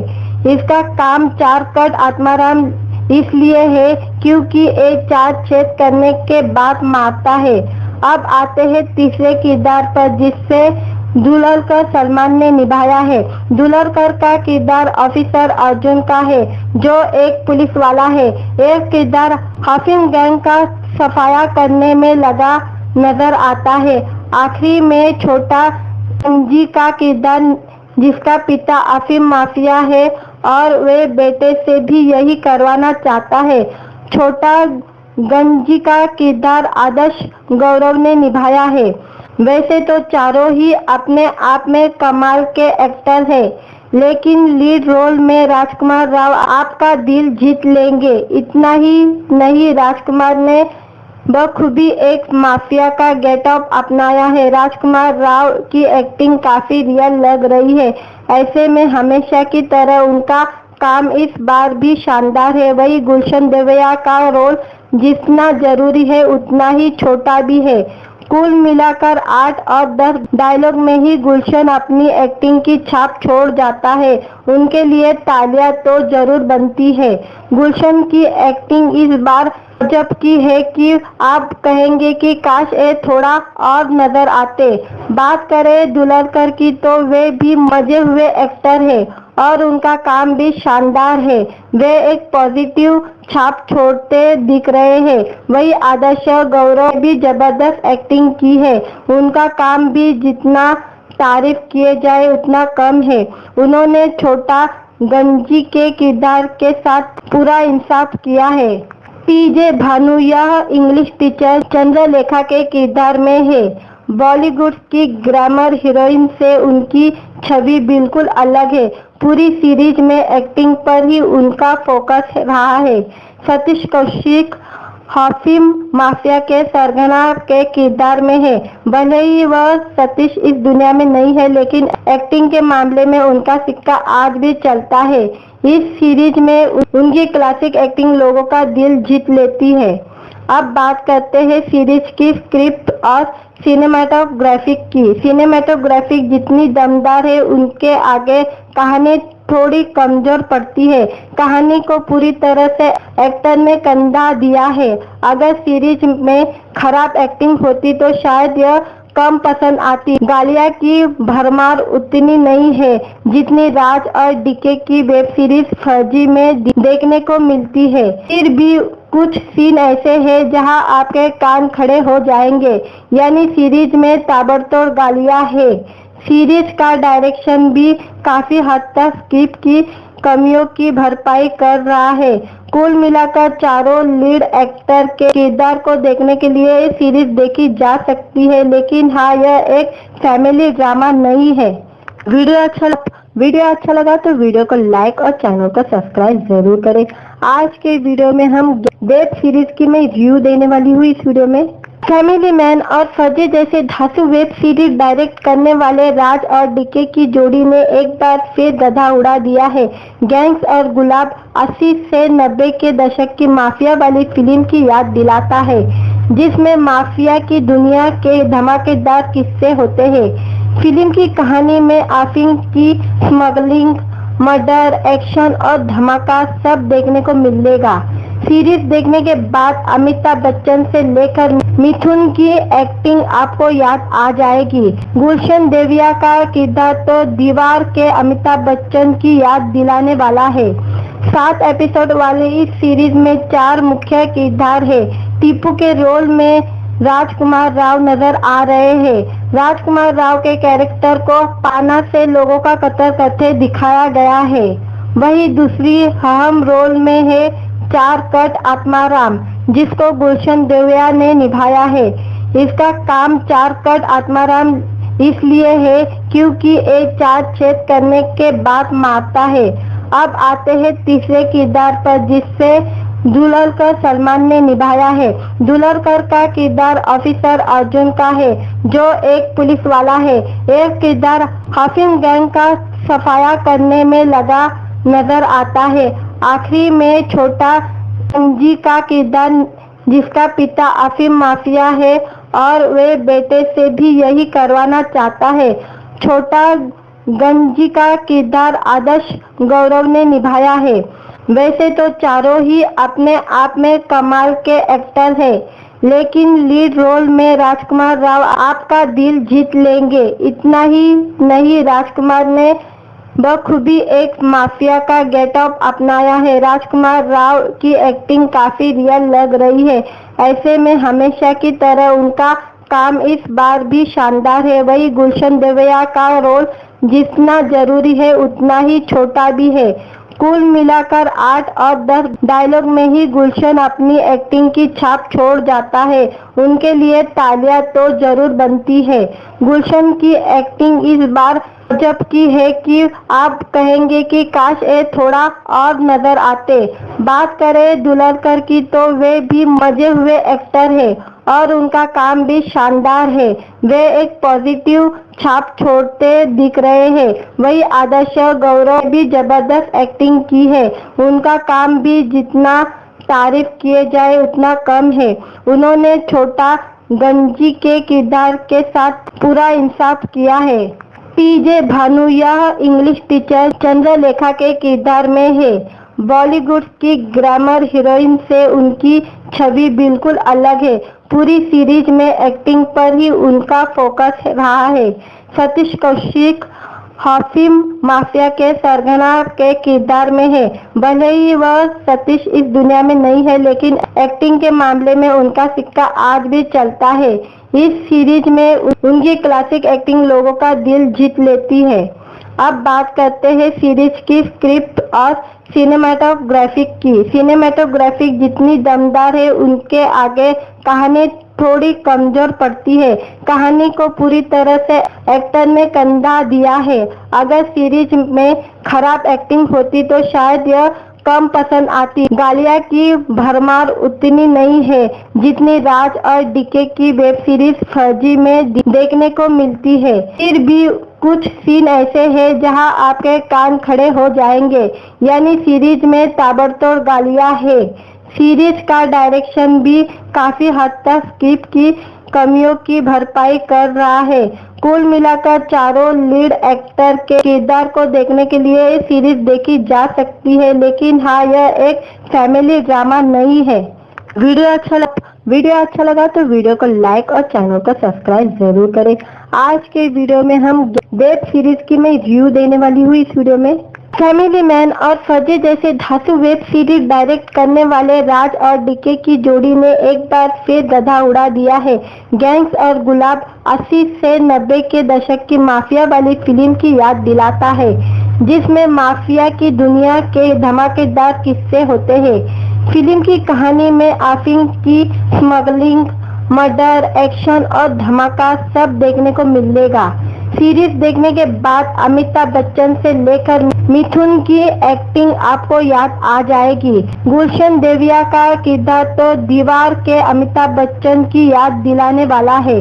इसका काम चारकट आत्माराम इसलिए है क्योंकि एक 4 छेद करने के बाद मारता है। अब आते हैं तीसरे किरदार पर, जिससे दुलकर सलमान ने निभाया है। दुलकर का किरदार ऑफिसर अर्जुन का है, जो एक पुलिस वाला है। एक किरदार हाफिज गैंग का सफाया करने में लगा नजर आता है। आखिरी में छोटा गंजी का किरदार, जिसका पिता अफीम माफिया है और वे बेटे से भी यही करवाना चाहता है। छोटा गंजी का किरदार आदर्श गौरव ने निभाया है। वैसे तो चारों ही अपने आप में कमाल के एक्टर हैं, लेकिन लीड रोल में राजकुमार राव आपका दिल जीत लेंगे। इतना ही नहीं, राजकुमार ने बखूबी एक माफिया का गेटअप अपनाया है। राजकुमार राव की एक्टिंग काफी रियल लग रही है। ऐसे में हमेशा की तरह उनका काम इस बार भी शानदार है। वही गुलशन देविया का रोल जितना जरूरी है उतना ही छोटा भी है। कुल मिलाकर 8 और 10 डायलॉग में ही गुलशन अपनी एक्टिंग की छाप छोड़ जाता है। उनके लिए तालियां तो जरूर बनती है। गुलशन की एक्टिंग इस बार गजब की है कि आप कहेंगे कि काश ये थोड़ा और नजर आते। बात करें दुलकर की तो वे भी मजे हुए एक्टर है और उनका काम भी शानदार है। वे एक पॉजिटिव छाप छोड़ते दिख रहे हैं। वही आदर्श गौरव भी जबरदस्त एक्टिंग की है। उनका काम भी जितना तारीफ किए जाए उतना कम है। उन्होंने छोटा गंजी के किरदार के साथ पूरा इंसाफ किया है। टीजे भानु यह इंग्लिश टीचर चंद्रलेखा के किरदार में है। बॉलीवुड की ग्लैमर हीरोइन से उनकी छवि बिल्कुल अलग है। पूरी सीरीज में एक्टिंग पर ही उनका फोकस रहा है। सतीश कौशिक हाफिम माफिया के सरगना के किरदार में है। भले ही वह सतीश इस दुनिया में नहीं है, लेकिन एक्टिंग के मामले में उनका सिक्का आज भी चलता है। इस सीरीज में उनकी क्लासिक एक्टिंग लोगों का दिल जीत लेती है। अब बात करते हैं सीरीज की स्क्रिप्ट और सिनेमाटोग्राफिक की। सिनेमाटोग्राफिक जितनी दमदार है, उनके आगे कहानी थोड़ी कमजोर पड़ती है। कहानी को पूरी तरह से एक्टर ने कंधा दिया है। अगर सीरीज में खराब एक्टिंग होती तो शायद यह कम पसंद आती। गालिया की भरमार उतनी नहीं है जितनी राज और डीके की वेब सीरीज फर्जी में देखने को मिलती है। फिर भी कुछ सीन ऐसे हैं जहां आपके कान खड़े हो जाएंगे। यानी सीरीज में ताबड़तोड़ गालियां है। सीरीज का डायरेक्शन भी काफी हद तक स्क्रिप्ट की कमियों की भरपाई कर रहा है। कुल मिलाकर चारों लीड एक्टर के किरदार को देखने के लिए ये सीरीज देखी जा सकती है, लेकिन हाँ, यह एक फैमिली ड्रामा नहीं है। वीडियो अच्छा लगा तो वीडियो को लाइक और चैनल को सब्सक्राइब जरूर करें। आज के वीडियो में हम वेब सीरीज की मैं रिव्यू देने वाली हूँ। इस वीडियो में फैमिली मैन और फर्जी जैसे धांसू वेब सीरीज डायरेक्ट करने वाले राज और डीके की जोड़ी ने एक बार फिर गधा उड़ा दिया है। गैंग्स और गुलाब 80 से 90 के दशक की माफिया वाली फिल्म की याद दिलाता है, जिसमें माफिया की दुनिया के धमाकेदार किस्से होते हैं। फिल्म की कहानी में अफीम की स्मगलिंग, मर्डर, एक्शन और धमाका सब देखने को मिलेगा। सीरीज देखने के बाद अमिताभ बच्चन से लेकर मिथुन की एक्टिंग आपको याद आ जाएगी। गुलशन देविया का किरदार तो दीवार के अमिताभ बच्चन की याद दिलाने वाला है। 7 एपिसोड वाले इस सीरीज में 4 मुख्य किरदार है। टीपू के रोल में राजकुमार राव नजर आ रहे हैं। राजकुमार राव के कैरेक्टर को पाना से लोगों का कत्ल करते दिखाया गया है। वही दूसरी अहम रोल में है चारकट आत्माराम, जिसको गुलशन देविया ने निभाया है। इसका काम चारकट आत्माराम इसलिए है क्योंकि एक चार छेद करने के बाद मारता है। अब आते हैं तीसरे किरदार पर, जिससे दुलरकर सलमान ने निभाया है। दुलरकर का किरदार ऑफिसर अर्जुन का है, जो एक पुलिस वाला है। एक किरदार हाफिज गैंग का सफाया करने में लगा नजर आता है। आखिरी में छोटा गंजी का किरदार, जिसका पिता अफीम माफिया है और वे बेटे से भी यही करवाना चाहता है। छोटा गंजी का किरदार आदर्श गौरव ने निभाया है। वैसे तो चारों ही अपने आप में कमाल के एक्टर हैं, लेकिन लीड रोल में राजकुमार राव आपका दिल जीत लेंगे। इतना ही नहीं, राजकुमार ने बखूबी एक माफिया का गेटअप अपनाया है। राजकुमार राव की एक्टिंग काफी रियल लग रही है। ऐसे में हमेशा की तरह उनका काम इस बार भी शानदार है। वही गुलशन देवैया का रोल जितना जरूरी है उतना ही छोटा भी है। कुल मिलाकर 8 और 10 डायलॉग में ही गुलशन अपनी एक्टिंग की छाप छोड़ जाता है। उनके लिए तालियां तो जरूर बनती है। गुलशन की एक्टिंग इस बार गजब की है कि आप कहेंगे कि काश ये थोड़ा और नजर आते। बात करें दुलरकर की तो वे भी मजे हुए एक्टर है और उनका काम भी शानदार है। वे एक पॉजिटिव छाप छोड़ते दिख रहे हैं। वही आदर्श गौरव भी जबरदस्त एक्टिंग की है। उनका काम भी जितना तारीफ किए जाए उतना कम है। उन्होंने छोटा गंजी के किरदार के साथ पूरा इंसाफ किया है। पीजे भानु यह इंग्लिश टीचर चंद्रलेखा के किरदार में है। बॉलीवुड की ग्लैमर हीरोइन से उनकी छवि बिल्कुल अलग है। पूरी सीरीज में एक्टिंग पर ही उनका फोकस रहा है। सतीश कौशिक हाफिम माफिया के सरगना के किरदार में है। भले ही वह सतीश इस दुनिया में नहीं है, लेकिन एक्टिंग के मामले में उनका सिक्का आज भी चलता है। इस सीरीज में उनकी क्लासिक एक्टिंग लोगों का दिल जीत लेती है। अब बात करते हैं सीरीज की स्क्रिप्ट और सिनेमेटोग्राफिक की। सिनेमेटोग्राफिक जितनी दमदार है, उनके आगे कहानी थोड़ी कमजोर पड़ती है। कहानी को पूरी तरह से एक्टर ने कंधा दिया है। अगर सीरीज में खराब एक्टिंग होती तो शायद यह कम पसंद आती। गालिया की भरमार उतनी नहीं है जितनी राज और डीके की वेब सीरीज फर्जी में देखने को मिलती है। फिर भी कुछ सीन ऐसे हैं जहां आपके कान खड़े हो जाएंगे। यानी सीरीज में ताबड़तोड़ गालियां है। सीरीज का डायरेक्शन भी काफी हद तक स्क्रिप्ट की कमियों की भरपाई कर रहा है। कुल मिलाकर चारों लीड एक्टर के किरदार को देखने के लिए सीरीज देखी जा सकती है, लेकिन हाँ, यह एक फैमिली ड्रामा नहीं है। वीडियो अच्छा लगा तो वीडियो को लाइक और चैनल को सब्सक्राइब जरूर करें। आज के वीडियो में हम वेब सीरीज की मैं रिव्यू देने वाली हूँ। इस वीडियो में फैमिली मैन और फर्जी जैसे धांसू वेब सीरीज डायरेक्ट करने वाले राज और डीके की जोड़ी ने एक बार फिर गधा उड़ा दिया है। गैंग्स और गुलाब 80 से 90 के दशक की माफिया वाली फिल्म की याद दिलाता है, जिसमें माफिया की दुनिया के धमाकेदार किस्से होते हैं। फिल्म की कहानी में अफीम की स्मगलिंग, मर्डर, एक्शन और धमाका सब देखने को मिलेगा। सीरीज देखने के बाद अमिताभ बच्चन से लेकर मिथुन की एक्टिंग आपको याद आ जाएगी। गुलशन देवैया का किरदार तो दीवार के अमिताभ बच्चन की याद दिलाने वाला है।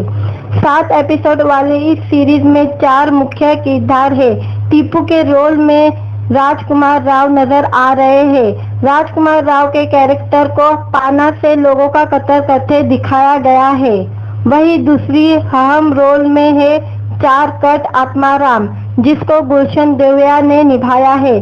7 एपिसोड वाले इस सीरीज में 4 मुख्य किरदार है। टीपू के रोल में राजकुमार राव नजर आ रहे हैं। राजकुमार राव के कैरेक्टर को पाना से लोगों का कत्ल करते दिखाया गया है। वही दूसरी अहम रोल में है चार कट आत्माराम, जिसको गुलशन देवैया ने निभाया है।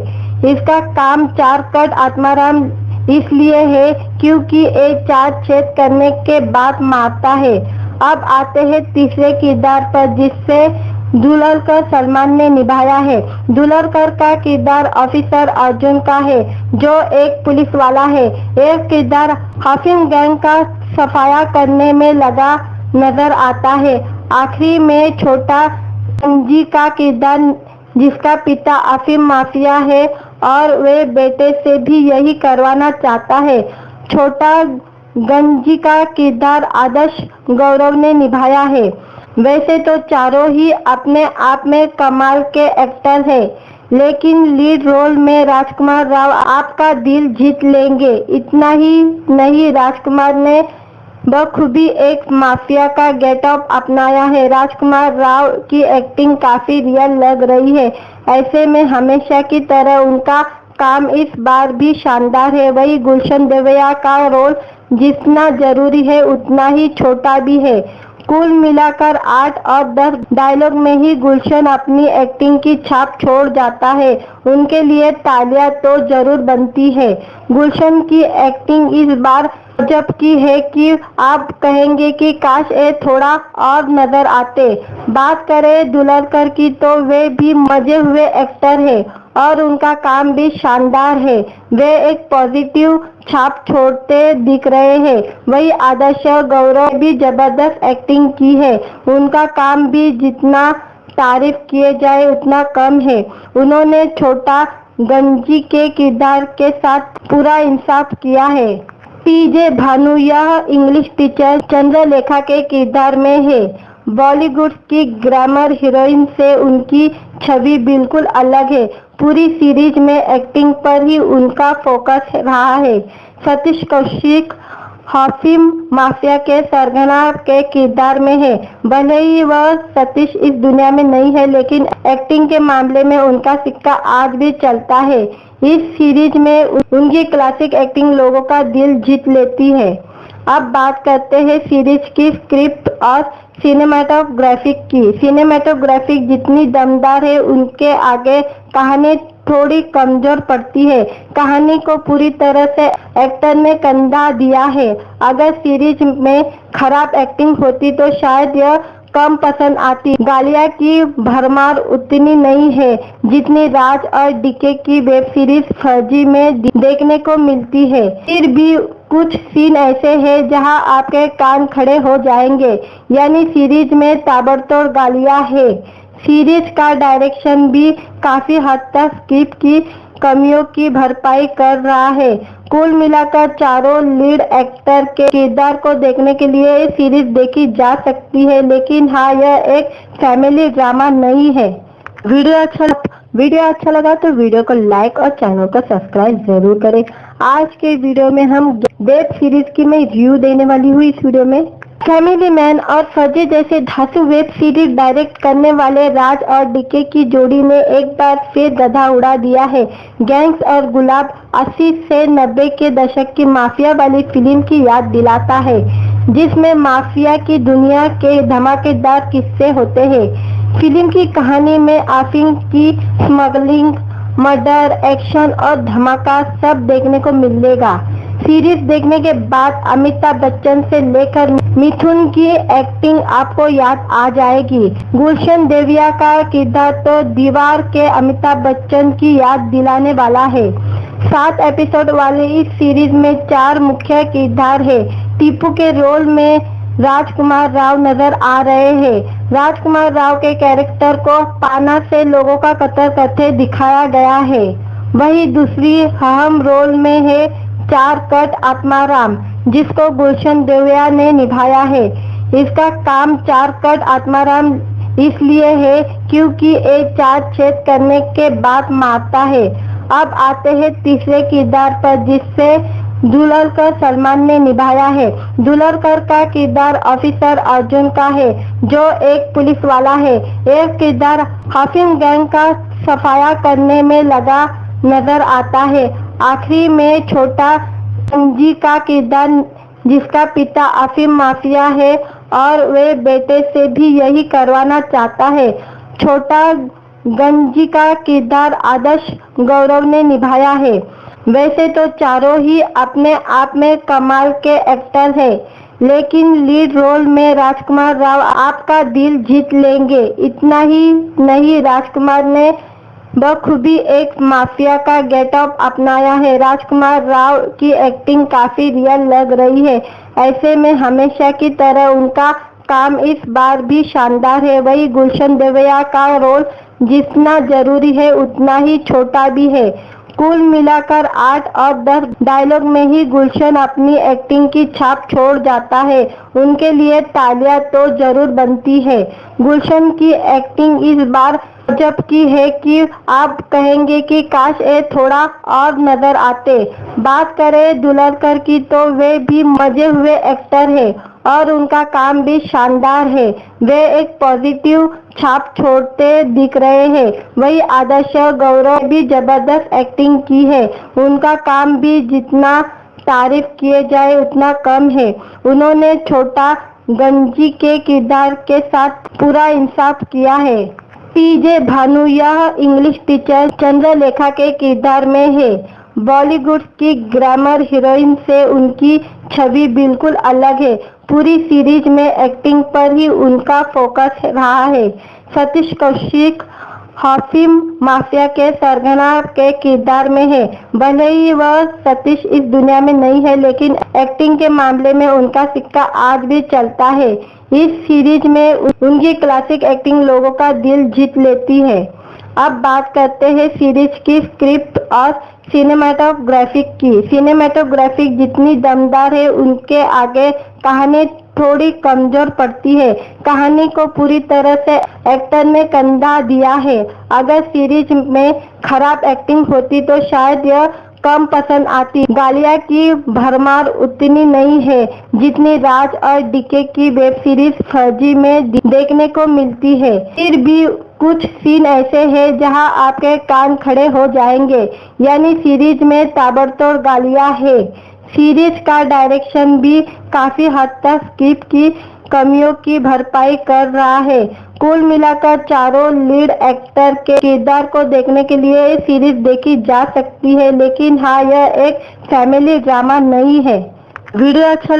इसका काम चार कट आत्माराम इसलिए है क्योंकि ये 4 छेद करने के बाद मारता है। अब आते हैं तीसरे किरदार पर, जिससे दुलरकर सलमान ने निभाया है। दुलरकर का किरदार ऑफिसर अर्जुन का है, जो एक पुलिस वाला है। एक किरदार हाफिज गैंग का सफाया करने में लगा नजर आता है। आखिरी में छोटा गंजी का किरदार, जिसका पिता अफीम माफिया है और वे बेटे से भी यही करवाना चाहता है। छोटा गंजी का किरदार आदर्श गौरव ने निभाया है। वैसे तो चारों ही अपने आप में कमाल के एक्टर हैं, लेकिन लीड रोल में राजकुमार राव आपका दिल जीत लेंगे। इतना ही नहीं, राजकुमार ने बखूबी एक माफिया का गेटअप अपनाया है। राजकुमार राव की एक्टिंग काफी रियल लग रही है। ऐसे में हमेशा की तरह उनका काम इस बार भी शानदार है। वही गुलशन देवैया का रोल जितना जरूरी है उतना ही छोटा भी है। कुल मिलाकर 8 और 10 डायलॉग में ही गुलशन अपनी एक्टिंग की छाप छोड़ जाता है। उनके लिए तालियां तो जरूर बनती है। गुलशन की एक्टिंग इस बार गजब की है कि आप कहेंगे कि काश ये थोड़ा और नजर आते। बात करें दुलरकर की तो वे भी मजे हुए एक्टर है और उनका काम भी शानदार है। वे एक पॉजिटिव छाप छोड़ते दिख रहे हैं। वही आदर्श गौरव भी जबरदस्त एक्टिंग की है। उनका काम भी जितना तारीफ किए जाए उतना कम है। उन्होंने छोटा गंजी के किरदार के साथ पूरा इंसाफ किया है। पीजे भानु यह इंग्लिश टीचर चंद्रलेखा के किरदार में है। बॉलीवुड की ग्लैमर हीरोइन से उनकी छवि बिल्कुल अलग है। पूरी सीरीज में एक्टिंग पर ही उनका फोकस रहा है। सतीश कौशिक हाफिम माफिया के सरगना के किरदार में है। भले ही वह सतीश इस दुनिया में नहीं है, लेकिन एक्टिंग के मामले में उनका सिक्का आज भी चलता है। इस सीरीज में उनकी क्लासिक एक्टिंग लोगों का दिल जीत लेती है। अब बात करते हैं सीरीज की स्क्रिप्ट और सिनेमाटोग्राफिक की। सिनेमाटोग्राफिक जितनी दमदार है, उनके आगे कहानी थोड़ी कमजोर पड़ती है। कहानी को पूरी तरह से एक्टर ने कंधा दिया है। अगर सीरीज में खराब एक्टिंग होती तो शायद यह कम पसंद आती। गालिया की भरमार उतनी नहीं है जितनी राज और डीके की वेब सीरीज फर्जी में देखने को मिलती है। फिर भी कुछ सीन ऐसे हैं जहां आपके कान खड़े हो जाएंगे। यानी सीरीज में ताबड़तोड़ गालियां है। सीरीज का डायरेक्शन भी काफी हद तक स्क्रिप्ट की कमियों की भरपाई कर रहा है। कुल मिलाकर चारों लीड एक्टर के किरदार को देखने के लिए ये सीरीज देखी जा सकती है, लेकिन हाँ, यह एक फैमिली ड्रामा नहीं है। वीडियो अच्छा लगा तो वीडियो को लाइक और चैनल को सब्सक्राइब जरूर करें। आज के वीडियो में हम वेब सीरीज की मैं रिव्यू देने वाली हूँ। इस वीडियो में फैमिली मैन और फर्जी जैसे धांसू वेब सीरीज डायरेक्ट करने वाले राज और डीके की जोड़ी ने एक बार फिर गधा उड़ा दिया है। गैंग्स और गुलाब 80 से 90 के दशक की माफिया वाली फिल्म की याद दिलाता है, जिसमें माफिया की दुनिया के धमाकेदार किस्से होते हैं। फिल्म की कहानी में अफीम की स्मगलिंग, मर्डर, एक्शन और धमाका सब देखने को मिलेगा। सीरीज देखने के बाद अमिताभ बच्चन से लेकर मिथुन की एक्टिंग आपको याद आ जाएगी। गुलशन देवैया का किरदार तो दीवार के अमिताभ बच्चन की याद दिलाने वाला है। 7 एपिसोड वाले इस सीरीज में 4 मुख्य किरदार है। टीपू के रोल में राजकुमार राव नजर आ रहे हैं। राजकुमार राव के कैरेक्टर को पाना से लोगों का कत्ल करते दिखाया गया है। वही दूसरी अहम रोल में है चार कट आत्माराम, जिसको गुलशन देवैया ने निभाया है। इसका काम चार कट आत्माराम इसलिए है क्योंकि ये 4 छेद करने के बाद मारता है। अब आते हैं तीसरे किरदार पर, जिससे दुलरकर सलमान ने निभाया है। दुलरकर का किरदार ऑफिसर अर्जुन का है, जो एक पुलिस वाला है। यह किरदार हाफिम गैंग का सफाया करने में लगा नजर आता है। आखिरी में छोटा गंजी का किरदार, जिसका पिता अफीम माफिया है और वे बेटे से भी यही करवाना चाहता है। छोटा गंजी का किरदार आदर्श गौरव ने निभाया है। वैसे तो चारों ही अपने आप में कमाल के एक्टर हैं, लेकिन लीड रोल में राजकुमार राव आपका दिल जीत लेंगे। इतना ही नहीं, राजकुमार ने बखूबी एक माफिया का गेटअप अपनाया है। राजकुमार राव की एक्टिंग काफी रियल लग रही है। ऐसे में हमेशा की तरह उनका काम इस बार भी शानदार है। वही गुलशन देवैया का रोल जितना जरूरी है उतना ही छोटा भी है। कुल मिलाकर 8 और 10 डायलॉग में ही गुलशन अपनी एक्टिंग की छाप छोड़ जाता है। उनके लिए तालियां तो जरूर बनती है। गुलशन की एक्टिंग इस बार गजब की है कि आप कहेंगे कि काश ये थोड़ा और नजर आते। बात करें दुलरकर की तो वे भी मजे हुए एक्टर है और उनका काम भी शानदार है। वे एक पॉजिटिव छाप छोड़ते दिख रहे हैं। वही आदर्श गौरव भी जबरदस्त एक्टिंग की है। उनका काम भी जितना तारीफ किए जाए उतना कम है। उन्होंने छोटा गंजी के किरदार के साथ पूरा इंसाफ किया है। पीजे भानु यह इंग्लिश टीचर चंद्रलेखा के किरदार में है। बॉलीवुड की ग्लैमर हीरोइन से उनकी छवि बिल्कुल अलग है। पूरी सीरीज में एक्टिंग पर ही उनका फोकस रहा है। सतीश कौशिक हाफिम माफिया के सरगना के किरदार में है। भले ही वह सतीश इस दुनिया में नहीं है, लेकिन एक्टिंग के मामले में उनका सिक्का आज भी चलता है। इस सीरीज में उनकी क्लासिक एक्टिंग लोगों का दिल जीत लेती है। अब बात करते हैं सीरीज की स्क्रिप्ट और सिनेमेटोग्राफिक की। सिनेमेटोग्राफिक जितनी दमदार है, उनके आगे कहानी थोड़ी कमजोर पड़ती है। कहानी को पूरी तरह से एक्टर ने कंधा दिया है। अगर सीरीज में खराब एक्टिंग होती तो शायद यह कम पसंद आती। गालिया की भरमार उतनी नहीं है जितनी राज और डीके की वेब सीरीज फर्जी में देखने को मिलती है। फिर भी कुछ सीन ऐसे हैं जहां आपके कान खड़े हो जाएंगे। यानी सीरीज में ताबड़तोड़ गालियां है। सीरीज का डायरेक्शन भी काफी हद तक स्क्रिप्ट की कमियों की भरपाई कर रहा है। कुल मिलाकर चारों लीड एक्टर के किरदार को देखने के लिए सीरीज देखी जा सकती है, लेकिन हाँ, यह एक फैमिली ड्रामा नहीं है। वीडियो अच्छा